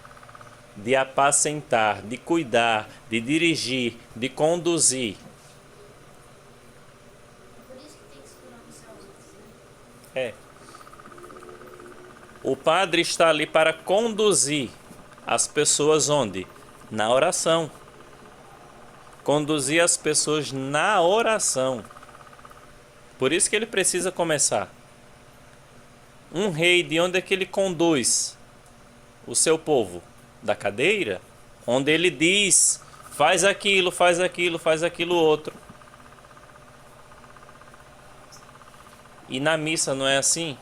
de apacentar, de cuidar, de dirigir, de conduzir. Por isso que tem que segurar no céu. É. O padre está ali para conduzir as pessoas onde? Na oração. Conduzir as pessoas na oração. Por isso que ele precisa começar. Um rei, de onde é que ele conduz o seu povo? Da cadeira, onde ele diz, faz aquilo, faz aquilo, faz aquilo outro. E na missa não é assim?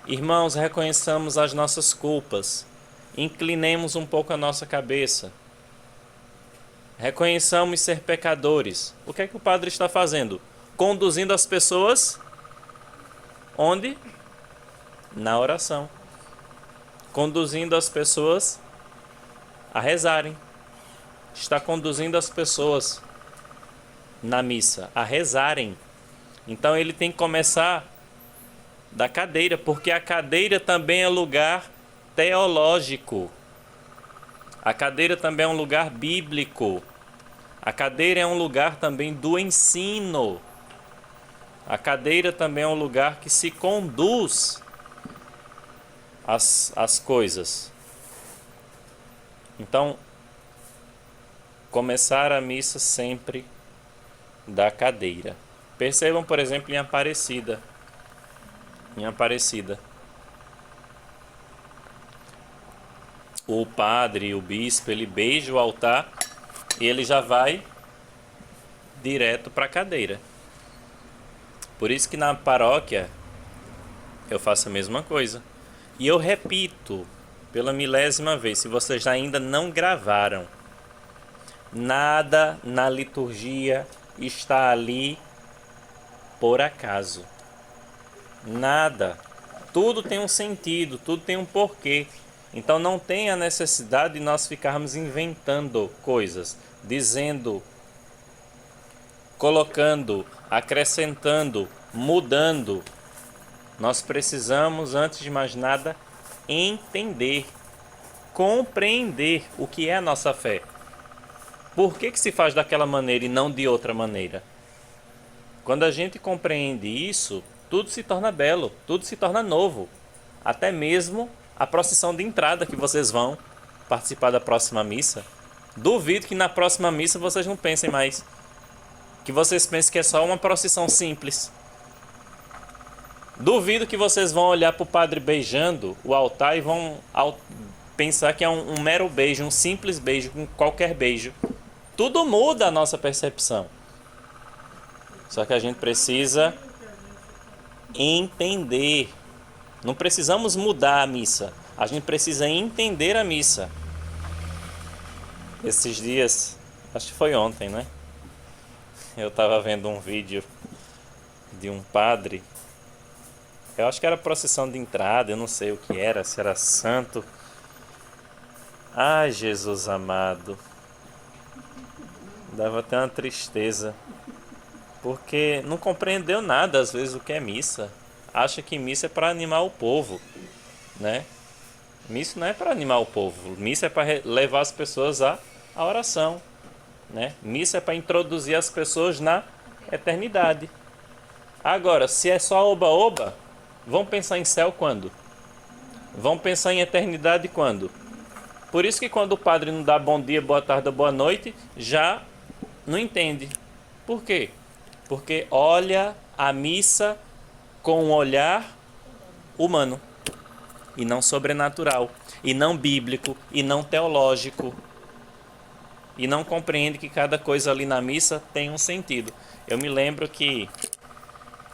Irmãos, reconheçamos as nossas culpas, inclinemos um pouco a nossa cabeça, reconheçamos ser pecadores. O que é que o padre está fazendo? Conduzindo as pessoas onde? Na oração. Conduzindo as pessoas a rezarem. Está conduzindo as pessoas na missa a rezarem. Então ele tem que começar da cadeira, porque a cadeira também é lugar teológico. A cadeira também é um lugar bíblico. A cadeira é um lugar também do ensino. A cadeira também é um lugar que se conduz as coisas. Então, começar a missa sempre da cadeira. Percebam, por exemplo, em Aparecida. O padre, o bispo, ele beija o altar e ele já vai direto para a cadeira. Por isso que na paróquia eu faço a mesma coisa. E eu repito pela milésima vez, se vocês ainda não gravaram, nada na liturgia está ali por acaso. Nada. Tudo tem um sentido, tudo tem um porquê. Então não tem a necessidade de nós ficarmos inventando coisas, dizendo, colocando, acrescentando, mudando. Nós precisamos, antes de mais nada, entender, compreender o que é a nossa fé. Por que se faz daquela maneira e não de outra maneira? Quando a gente compreende isso, tudo se torna belo, tudo se torna novo. Até mesmo a procissão de entrada que vocês vão participar da próxima missa. Duvido que na próxima missa vocês não pensem mais. Que vocês pensem que é só uma procissão simples. Duvido que vocês vão olhar para o padre beijando o altar e vão pensar que é um mero beijo, um simples beijo, um qualquer beijo. Tudo muda a nossa percepção. Só que a gente precisa entender. Não precisamos mudar a missa. A gente precisa entender a missa. Esses dias, acho que foi ontem, né? Eu estava vendo um vídeo de um padre. Eu acho que era procissão de entrada, eu não sei o que era, se era santo. Ai, Jesus amado. Dava até uma tristeza. Porque não compreendeu nada, às vezes, o que é missa. Acha que missa é para animar o povo, né? Missa não é para animar o povo. Missa é para levar as pessoas à oração, né? Missa é para introduzir as pessoas na eternidade. Agora, se é só oba-oba, vão pensar em céu quando? Vão pensar em eternidade quando? Por isso que quando o padre não dá bom dia, boa tarde, boa noite, já não entende. Por quê? Porque olha a missa com um olhar humano, e não sobrenatural, e não bíblico, e não teológico, e não compreende que cada coisa ali na missa tem um sentido. Eu me lembro que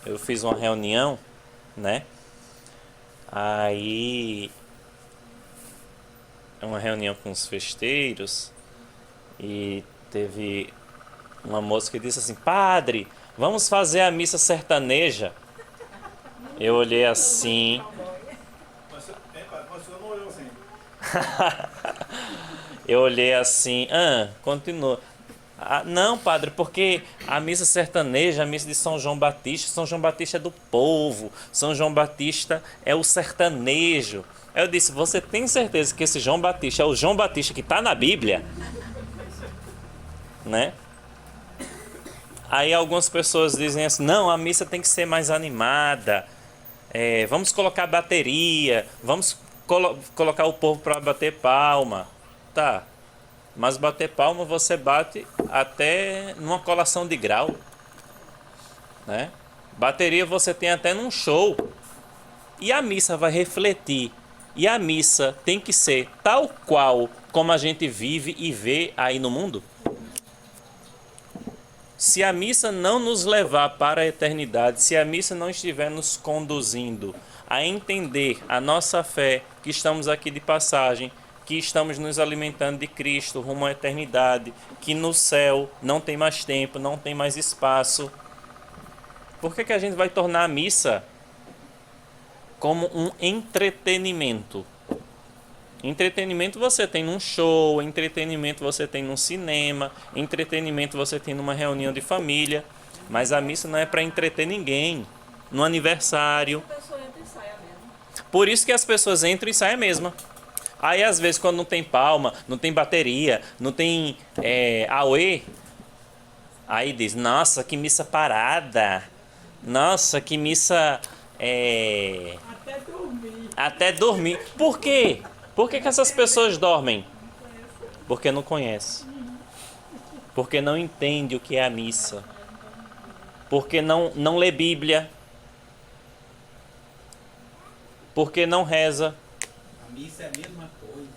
eu fiz uma reunião, né? Aí, uma reunião com os festeiros, e teve uma moça que disse assim: padre, vamos fazer a missa sertaneja. Eu olhei assim. Eu olhei assim, continua. Ah, não, padre, porque a missa sertaneja, a missa de São João Batista é do povo, São João Batista é o sertanejo. Aí eu disse, você tem certeza que esse João Batista é o João Batista que está na Bíblia? Né? Aí algumas pessoas dizem assim, não, a missa tem que ser mais animada, vamos colocar bateria, vamos colocar o povo para bater palma. Tá, mas bater palma você bate até numa colação de grau, né? Bateria você tem até num show. E a missa vai refletir. E a missa tem que ser tal qual como a gente vive e vê aí no mundo. Se a missa não nos levar para a eternidade, se a missa não estiver nos conduzindo a entender a nossa fé, que estamos aqui de passagem, que estamos nos alimentando de Cristo rumo à eternidade, que no céu não tem mais tempo, não tem mais espaço, por que a gente vai tornar a missa como um entretenimento? Entretenimento você tem num show, entretenimento você tem num cinema, entretenimento você tem numa reunião de família, mas a missa não é para entreter ninguém, no aniversário. A pessoa entra e sai a mesma. Por isso que as pessoas entram e saem a mesma. Aí às vezes quando não tem palma, não tem bateria, não tem auê, aí diz, nossa, que missa parada, nossa, que missa... Até dormir. Até dormir. Por quê? Por que essas pessoas dormem? Porque não conhecem. Porque não entende o que é a missa. Porque não lê Bíblia. Porque não reza. A missa é a mesma coisa.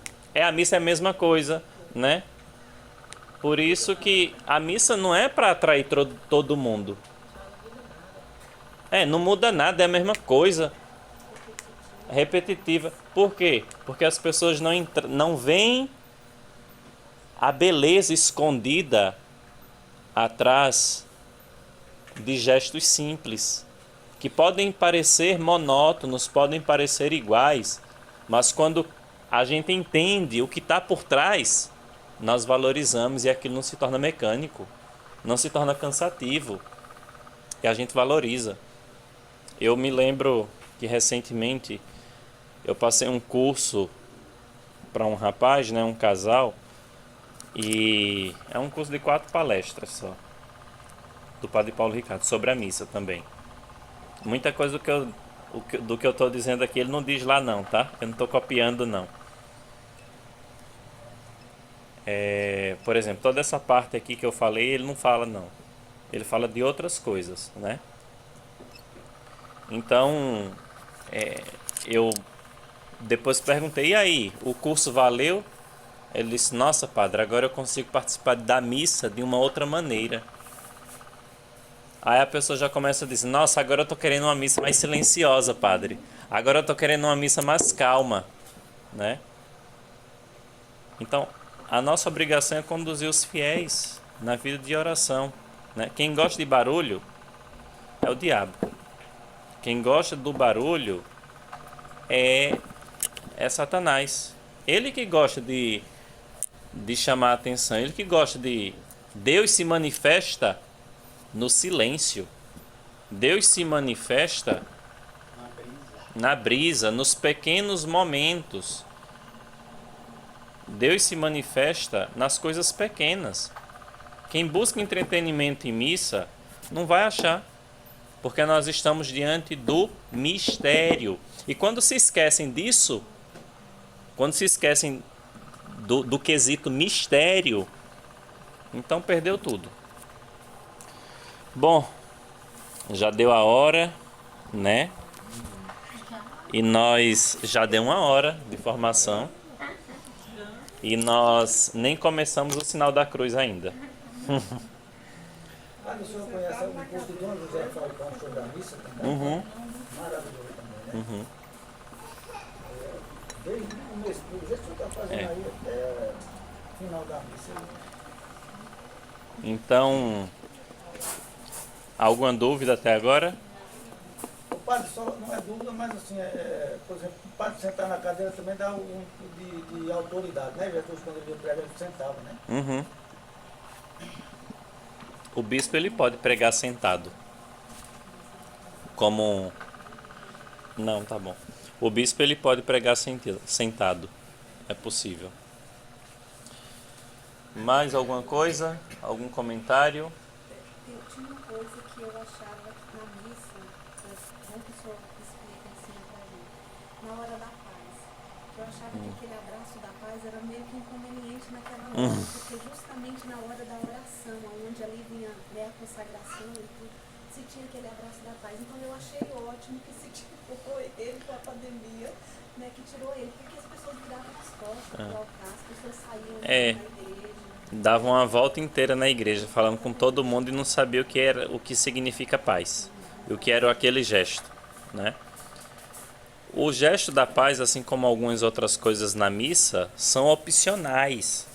A missa é a mesma coisa, né? Por isso que a missa não é para atrair todo mundo. Não muda nada, é a mesma coisa. Repetitiva. Por quê? Porque as pessoas não veem a beleza escondida atrás de gestos simples, que podem parecer monótonos, podem parecer iguais, mas quando a gente entende o que está por trás, nós valorizamos e aquilo não se torna mecânico, não se torna cansativo, e a gente valoriza. Eu me lembro que recentemente eu passei um curso para um rapaz, né, um casal, e é um curso de 4 palestras só, do Padre Paulo Ricardo, sobre a missa também. Muita coisa do que eu estou dizendo aqui, ele não diz lá não, tá? Eu não estou copiando não. Por exemplo, toda essa parte aqui que eu falei, ele não fala não. Ele fala de outras coisas, né? Então, eu depois perguntei, e aí, o curso valeu? Ele disse, nossa, padre, agora eu consigo participar da missa de uma outra maneira. Aí a pessoa já começa a dizer, nossa, agora eu tô querendo uma missa mais silenciosa, padre. Agora eu tô querendo uma missa mais calma, né? Então, a nossa obrigação é conduzir os fiéis na vida de oração, né? Quem gosta de barulho é o diabo. Quem gosta do barulho é Satanás. Ele que gosta de chamar a atenção, ele que gosta de... Deus se manifesta no silêncio. Deus se manifesta na brisa, nos pequenos momentos. Deus se manifesta nas coisas pequenas. Quem busca entretenimento em missa não vai achar, porque nós estamos diante do mistério. E quando se esquecem disso, quando se esquecem do quesito mistério, então perdeu tudo. Bom, já deu a hora, né? E nós já deu 1 hora de formação. E nós nem começamos o sinal da cruz ainda. O senhor conhece o curso de Dom José Falcão sobre a missa também? Maravilhoso também, né? Desde o começo, do jeito que o senhor está fazendo aí até o final da missa. Então, alguma dúvida até agora? O padre, só não é dúvida, mas assim, por exemplo, o padre sentar na cadeira também dá um tipo de autoridade, né? Jesus, quando ele ia pregar, ele sentava, né? Uhum. O bispo ele pode pregar sentado. Como... Não, tá bom. O bispo ele pode pregar sentado. É possível. Mais alguma coisa? Algum comentário? Tinha uma coisa que eu achava que na missa, como que o senhor explica assim pra gente, na hora da paz, eu achava que aquele abraço da paz era meio que inconveniente naquela hora, porque justamente na hora da oração, onde ali vinha, né, a consagração e tudo, se tinha aquele abraço da paz. Então eu achei ótimo que se tirou ele com a pandemia, né, que tirou ele, porque as pessoas viravam as costas pro altar, as pessoas saíam da igreja. Davam uma volta inteira na igreja, falando com todo mundo e não sabia o que era, o que significa paz. E o que era aquele gesto, né? O gesto da paz, assim como algumas outras coisas na missa, são opcionais.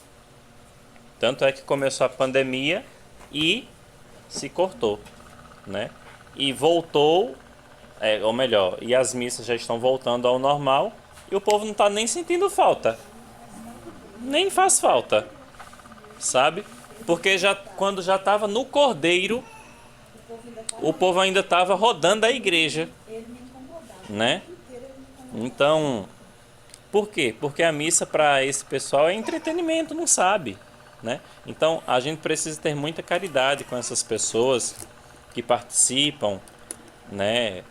Tanto é que começou a pandemia e se cortou, né? E voltou, ou melhor, e as missas já estão voltando ao normal e o povo não está nem sentindo falta. Nem faz falta, sabe? Porque quando já estava no Cordeiro, o povo ainda estava rodando a igreja, né? Então, por quê? Porque a missa para esse pessoal é entretenimento, não sabe, né? Então, a gente precisa ter muita caridade com essas pessoas que participam, né,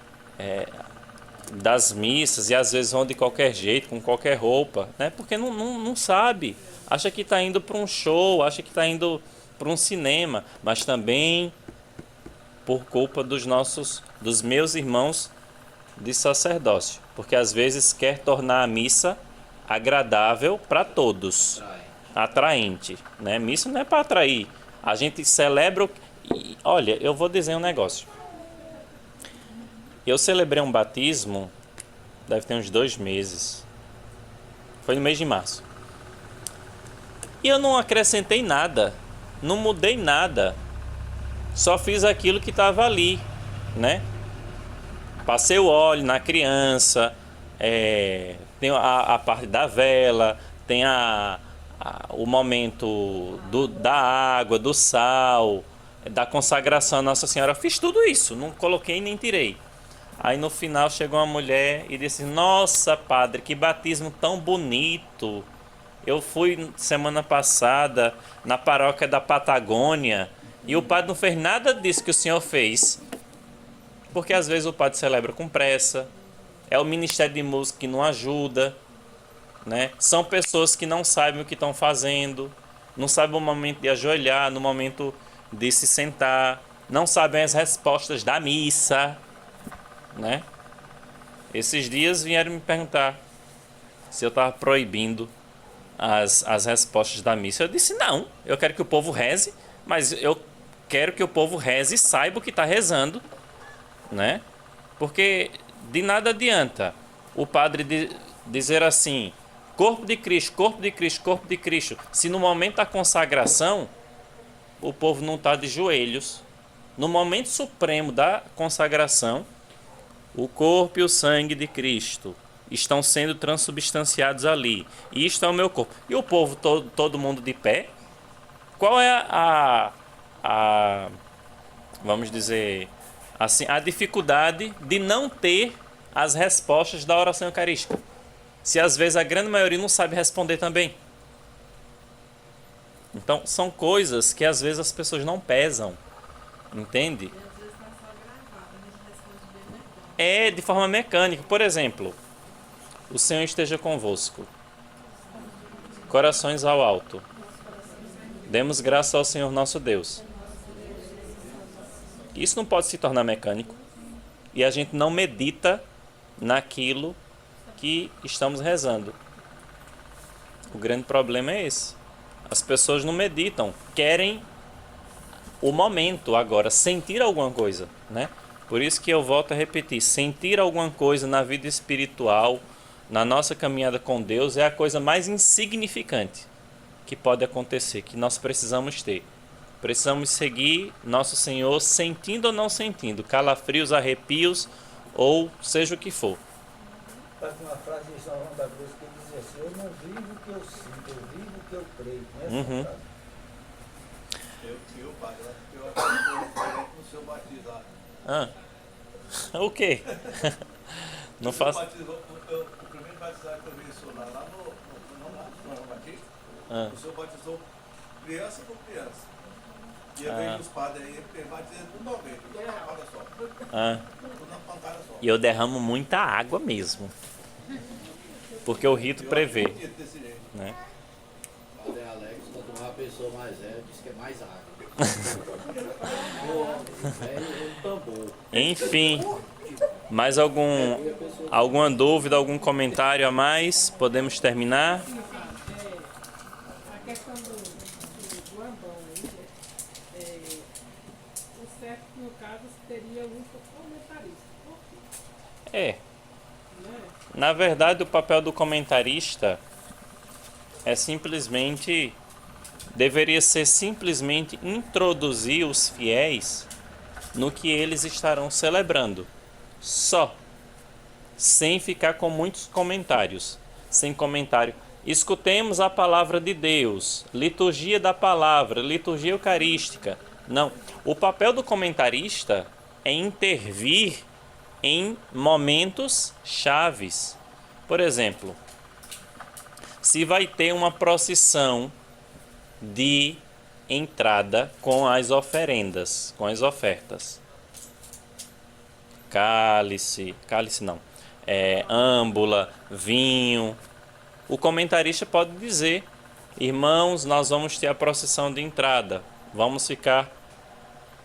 das missas e às vezes vão de qualquer jeito, com qualquer roupa, né? Porque não sabe, acha que está indo para um show, acha que está indo para um cinema, mas também por culpa dos meus irmãos de sacerdócio, porque às vezes quer tornar a missa agradável para todos, atraente, né? Missa não é para atrair, a gente celebra olha, eu vou dizer um negócio. Eu celebrei um batismo, deve ter uns 2 meses, foi no mês de março, e eu não acrescentei nada, não mudei nada, só fiz aquilo que estava ali, né? Passei o óleo na criança, tem a parte da vela, tem o momento da água, do sal, da consagração à Nossa Senhora. Fiz tudo isso, não coloquei nem tirei. Aí no final chegou uma mulher e disse: nossa, padre, que batismo tão bonito. Eu fui semana passada na paróquia da Patagônia e o padre não fez nada disso que o senhor fez. Porque às vezes o padre celebra com pressa, é o Ministério de Música que não ajuda, né? São pessoas que não sabem o que estão fazendo, não sabem o momento de ajoelhar, no momento de se sentar, não sabem as respostas da missa, né? Esses dias vieram me perguntar se eu estava proibindo as respostas da missa. Eu disse: não, eu quero que o povo reze, mas eu quero que o povo reze e saiba o que está rezando, né? Porque de nada adianta o padre dizer assim: corpo de Cristo, corpo de Cristo, corpo de Cristo, se no momento da consagração o povo não está de joelhos. No momento supremo da consagração, o corpo e o sangue de Cristo estão sendo transubstanciados ali. E isto é o meu corpo. E o povo todo mundo de pé. Qual é vamos dizer assim, a dificuldade de não ter as respostas da oração eucarística? Se às vezes a grande maioria não sabe responder também. Então, são coisas que às vezes as pessoas não pesam. Entende? E às vezes está só gravado, a gente responde bem melhor. É de forma mecânica. Por exemplo, o Senhor esteja convosco. Corações ao alto. Demos graça ao Senhor nosso Deus. Isso não pode se tornar mecânico. E a gente não medita naquilo que estamos rezando. O grande problema é esse. As pessoas não meditam, querem o momento agora, sentir alguma coisa, né? Por isso que eu volto a repetir, sentir alguma coisa na vida espiritual, na nossa caminhada com Deus, é a coisa mais insignificante que pode acontecer, que nós precisamos ter. Precisamos seguir nosso Senhor sentindo ou não sentindo, calafrios, arrepios ou seja o que for. Está com uma frase de São João da Cruz que diz assim: eu não vivo o que eu sinto, eu vivo o que eu creio. Uhum. Frase. Eu, padre, eu acredito diferente no seu batizado. Ah, o quê? Não faço. O primeiro batizado que eu vi isso lá no João Batista, Ah. o senhor batizou criança por criança. E eu vejo os padres aí, ele batiza tudo 90, tudo na pancada só. Ah. Tudo na pancada só. E eu derramo muita água mesmo. Porque o rito prevê. Desse jeito. Né? Padre Alex, quanto uma pessoa mais velha, diz que é mais água. É um tambor. Enfim, mais alguma dúvida, algum comentário a mais? Podemos terminar? A questão do ambão aí, o certo, no caso, seria um comentarista. Por quê? É. Né? Na verdade, o papel do comentarista deveria ser simplesmente introduzir os fiéis no que eles estarão celebrando. Só. Sem ficar com muitos comentários. Sem comentário. Escutemos a palavra de Deus. Liturgia da palavra. Liturgia eucarística. Não. O papel do comentarista é intervir em momentos chaves. Por exemplo, se vai ter uma procissão de entrada com as oferendas, com as ofertas. Cálice não, âmbula, vinho. O comentarista pode dizer: irmãos, nós vamos ter a procissão de entrada, vamos ficar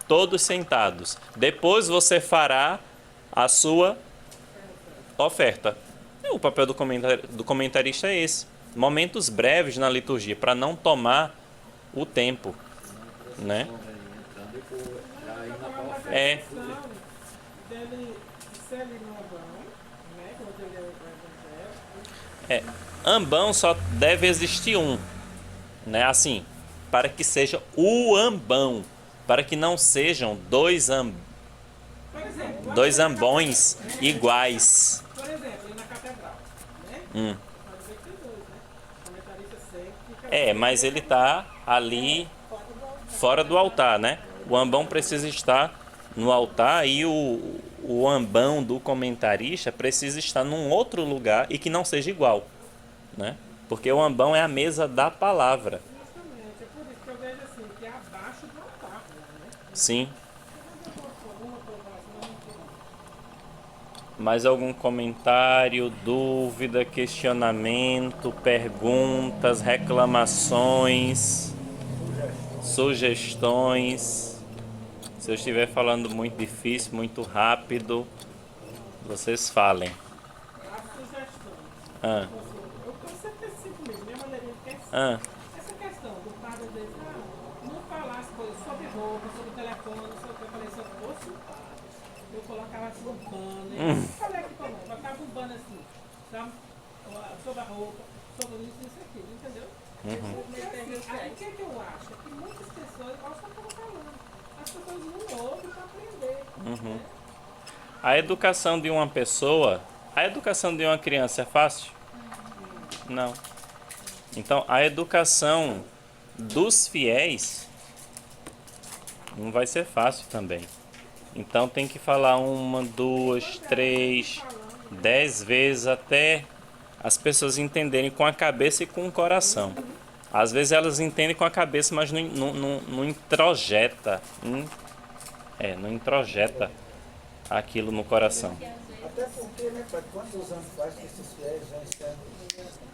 todos sentados. Depois você fará a sua oferta. O papel do comentarista é esse. Momentos breves na liturgia, para não tomar o tempo, né? É. Dele ser ali no ambão, né? Quando ele é o evangelho. Ambão só deve existir um, né? Assim, para que seja o ambão, para que não sejam dois Por exemplo, ambões iguais. Por exemplo, ali na catedral, né? Pode ser que tem dois, né? O comentarista sempre fica... Mas ele está ali fora do altar, né? O ambão precisa estar no altar e o ambão do comentarista precisa estar num outro lugar e que não seja igual, né? Porque o ambão é a mesa da palavra. Justamente, é por isso que eu vejo assim, que é abaixo do altar, né? Sim. Mais algum comentário, dúvida, questionamento, perguntas, reclamações, sugestões? Se eu estiver falando muito difícil, muito rápido, vocês falem. As sugestões. Ah, Eu sempre penso comigo, minha maneirinha de pensar. ah, Essa questão do padre às vezes, não falar as coisas sobre roupa, sobre telefone, sobre o que eu falei, se eu fosse o padre, eu colocava assim um banner. Eu falei aqui pra mim, colocava um banner assim, sabe? Sobre a roupa, sobre isso, aquilo, entendeu? Aí o que é que eu acho? É que muitas pessoas, igual você estava falando, as pessoas não ouvem para aprender. Né? A educação de uma pessoa, a educação de uma criança é fácil? Não. Então, a educação dos fiéis não vai ser fácil também. Então, tem que falar 1, 2, 3, 10 vezes até as pessoas entenderem com a cabeça e com o coração. Às vezes elas entendem com a cabeça, mas não introjeta. Não introjeta aquilo no coração. Até porque, né, pai, quantos anos faz que esses fiéis já estão...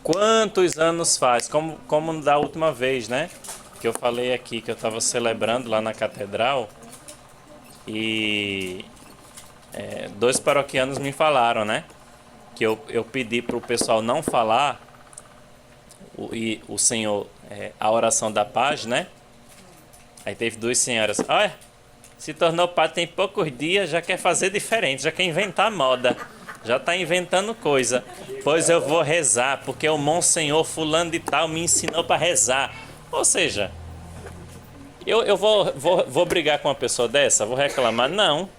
Quantos anos faz? Como da última vez, né? Que eu falei aqui, que eu estava celebrando lá na catedral. E 2 paroquianos me falaram, né? Que eu pedi para o pessoal não falar o Senhor, a oração da paz, né? Aí teve 2 senhoras. Olha, se tornou padre tem poucos dias, já quer fazer diferente, já quer inventar moda. Já está inventando coisa. Pois eu vou rezar, porque o Monsenhor fulano de tal me ensinou para rezar. Ou seja, eu vou brigar com uma pessoa dessa? Vou reclamar? Não.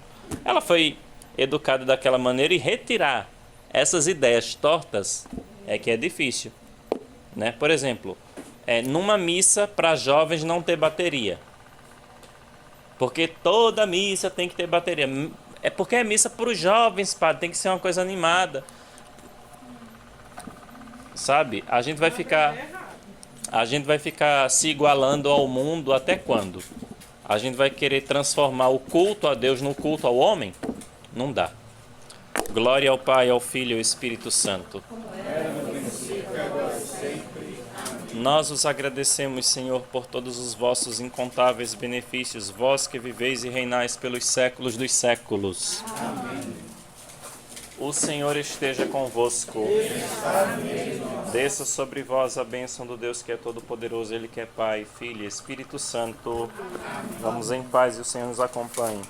Ela foi educado daquela maneira e retirar essas ideias tortas é que é difícil, né? Por exemplo, numa missa para jovens não ter bateria. Porque toda missa tem que ter bateria. É porque é missa para os jovens, padre, tem que ser uma coisa animada. Sabe? A gente vai ficar se igualando ao mundo até quando? A gente vai querer transformar o culto a Deus no culto ao homem? Não dá. Glória ao Pai, ao Filho e ao Espírito Santo. Nós os agradecemos, Senhor, por todos os vossos incontáveis benefícios, vós que viveis e reinais pelos séculos dos séculos. Amém. O Senhor esteja convosco. Desça sobre vós a bênção do Deus que é todo-poderoso, Ele que é Pai, Filho e Espírito Santo. Vamos em paz e o Senhor nos acompanhe.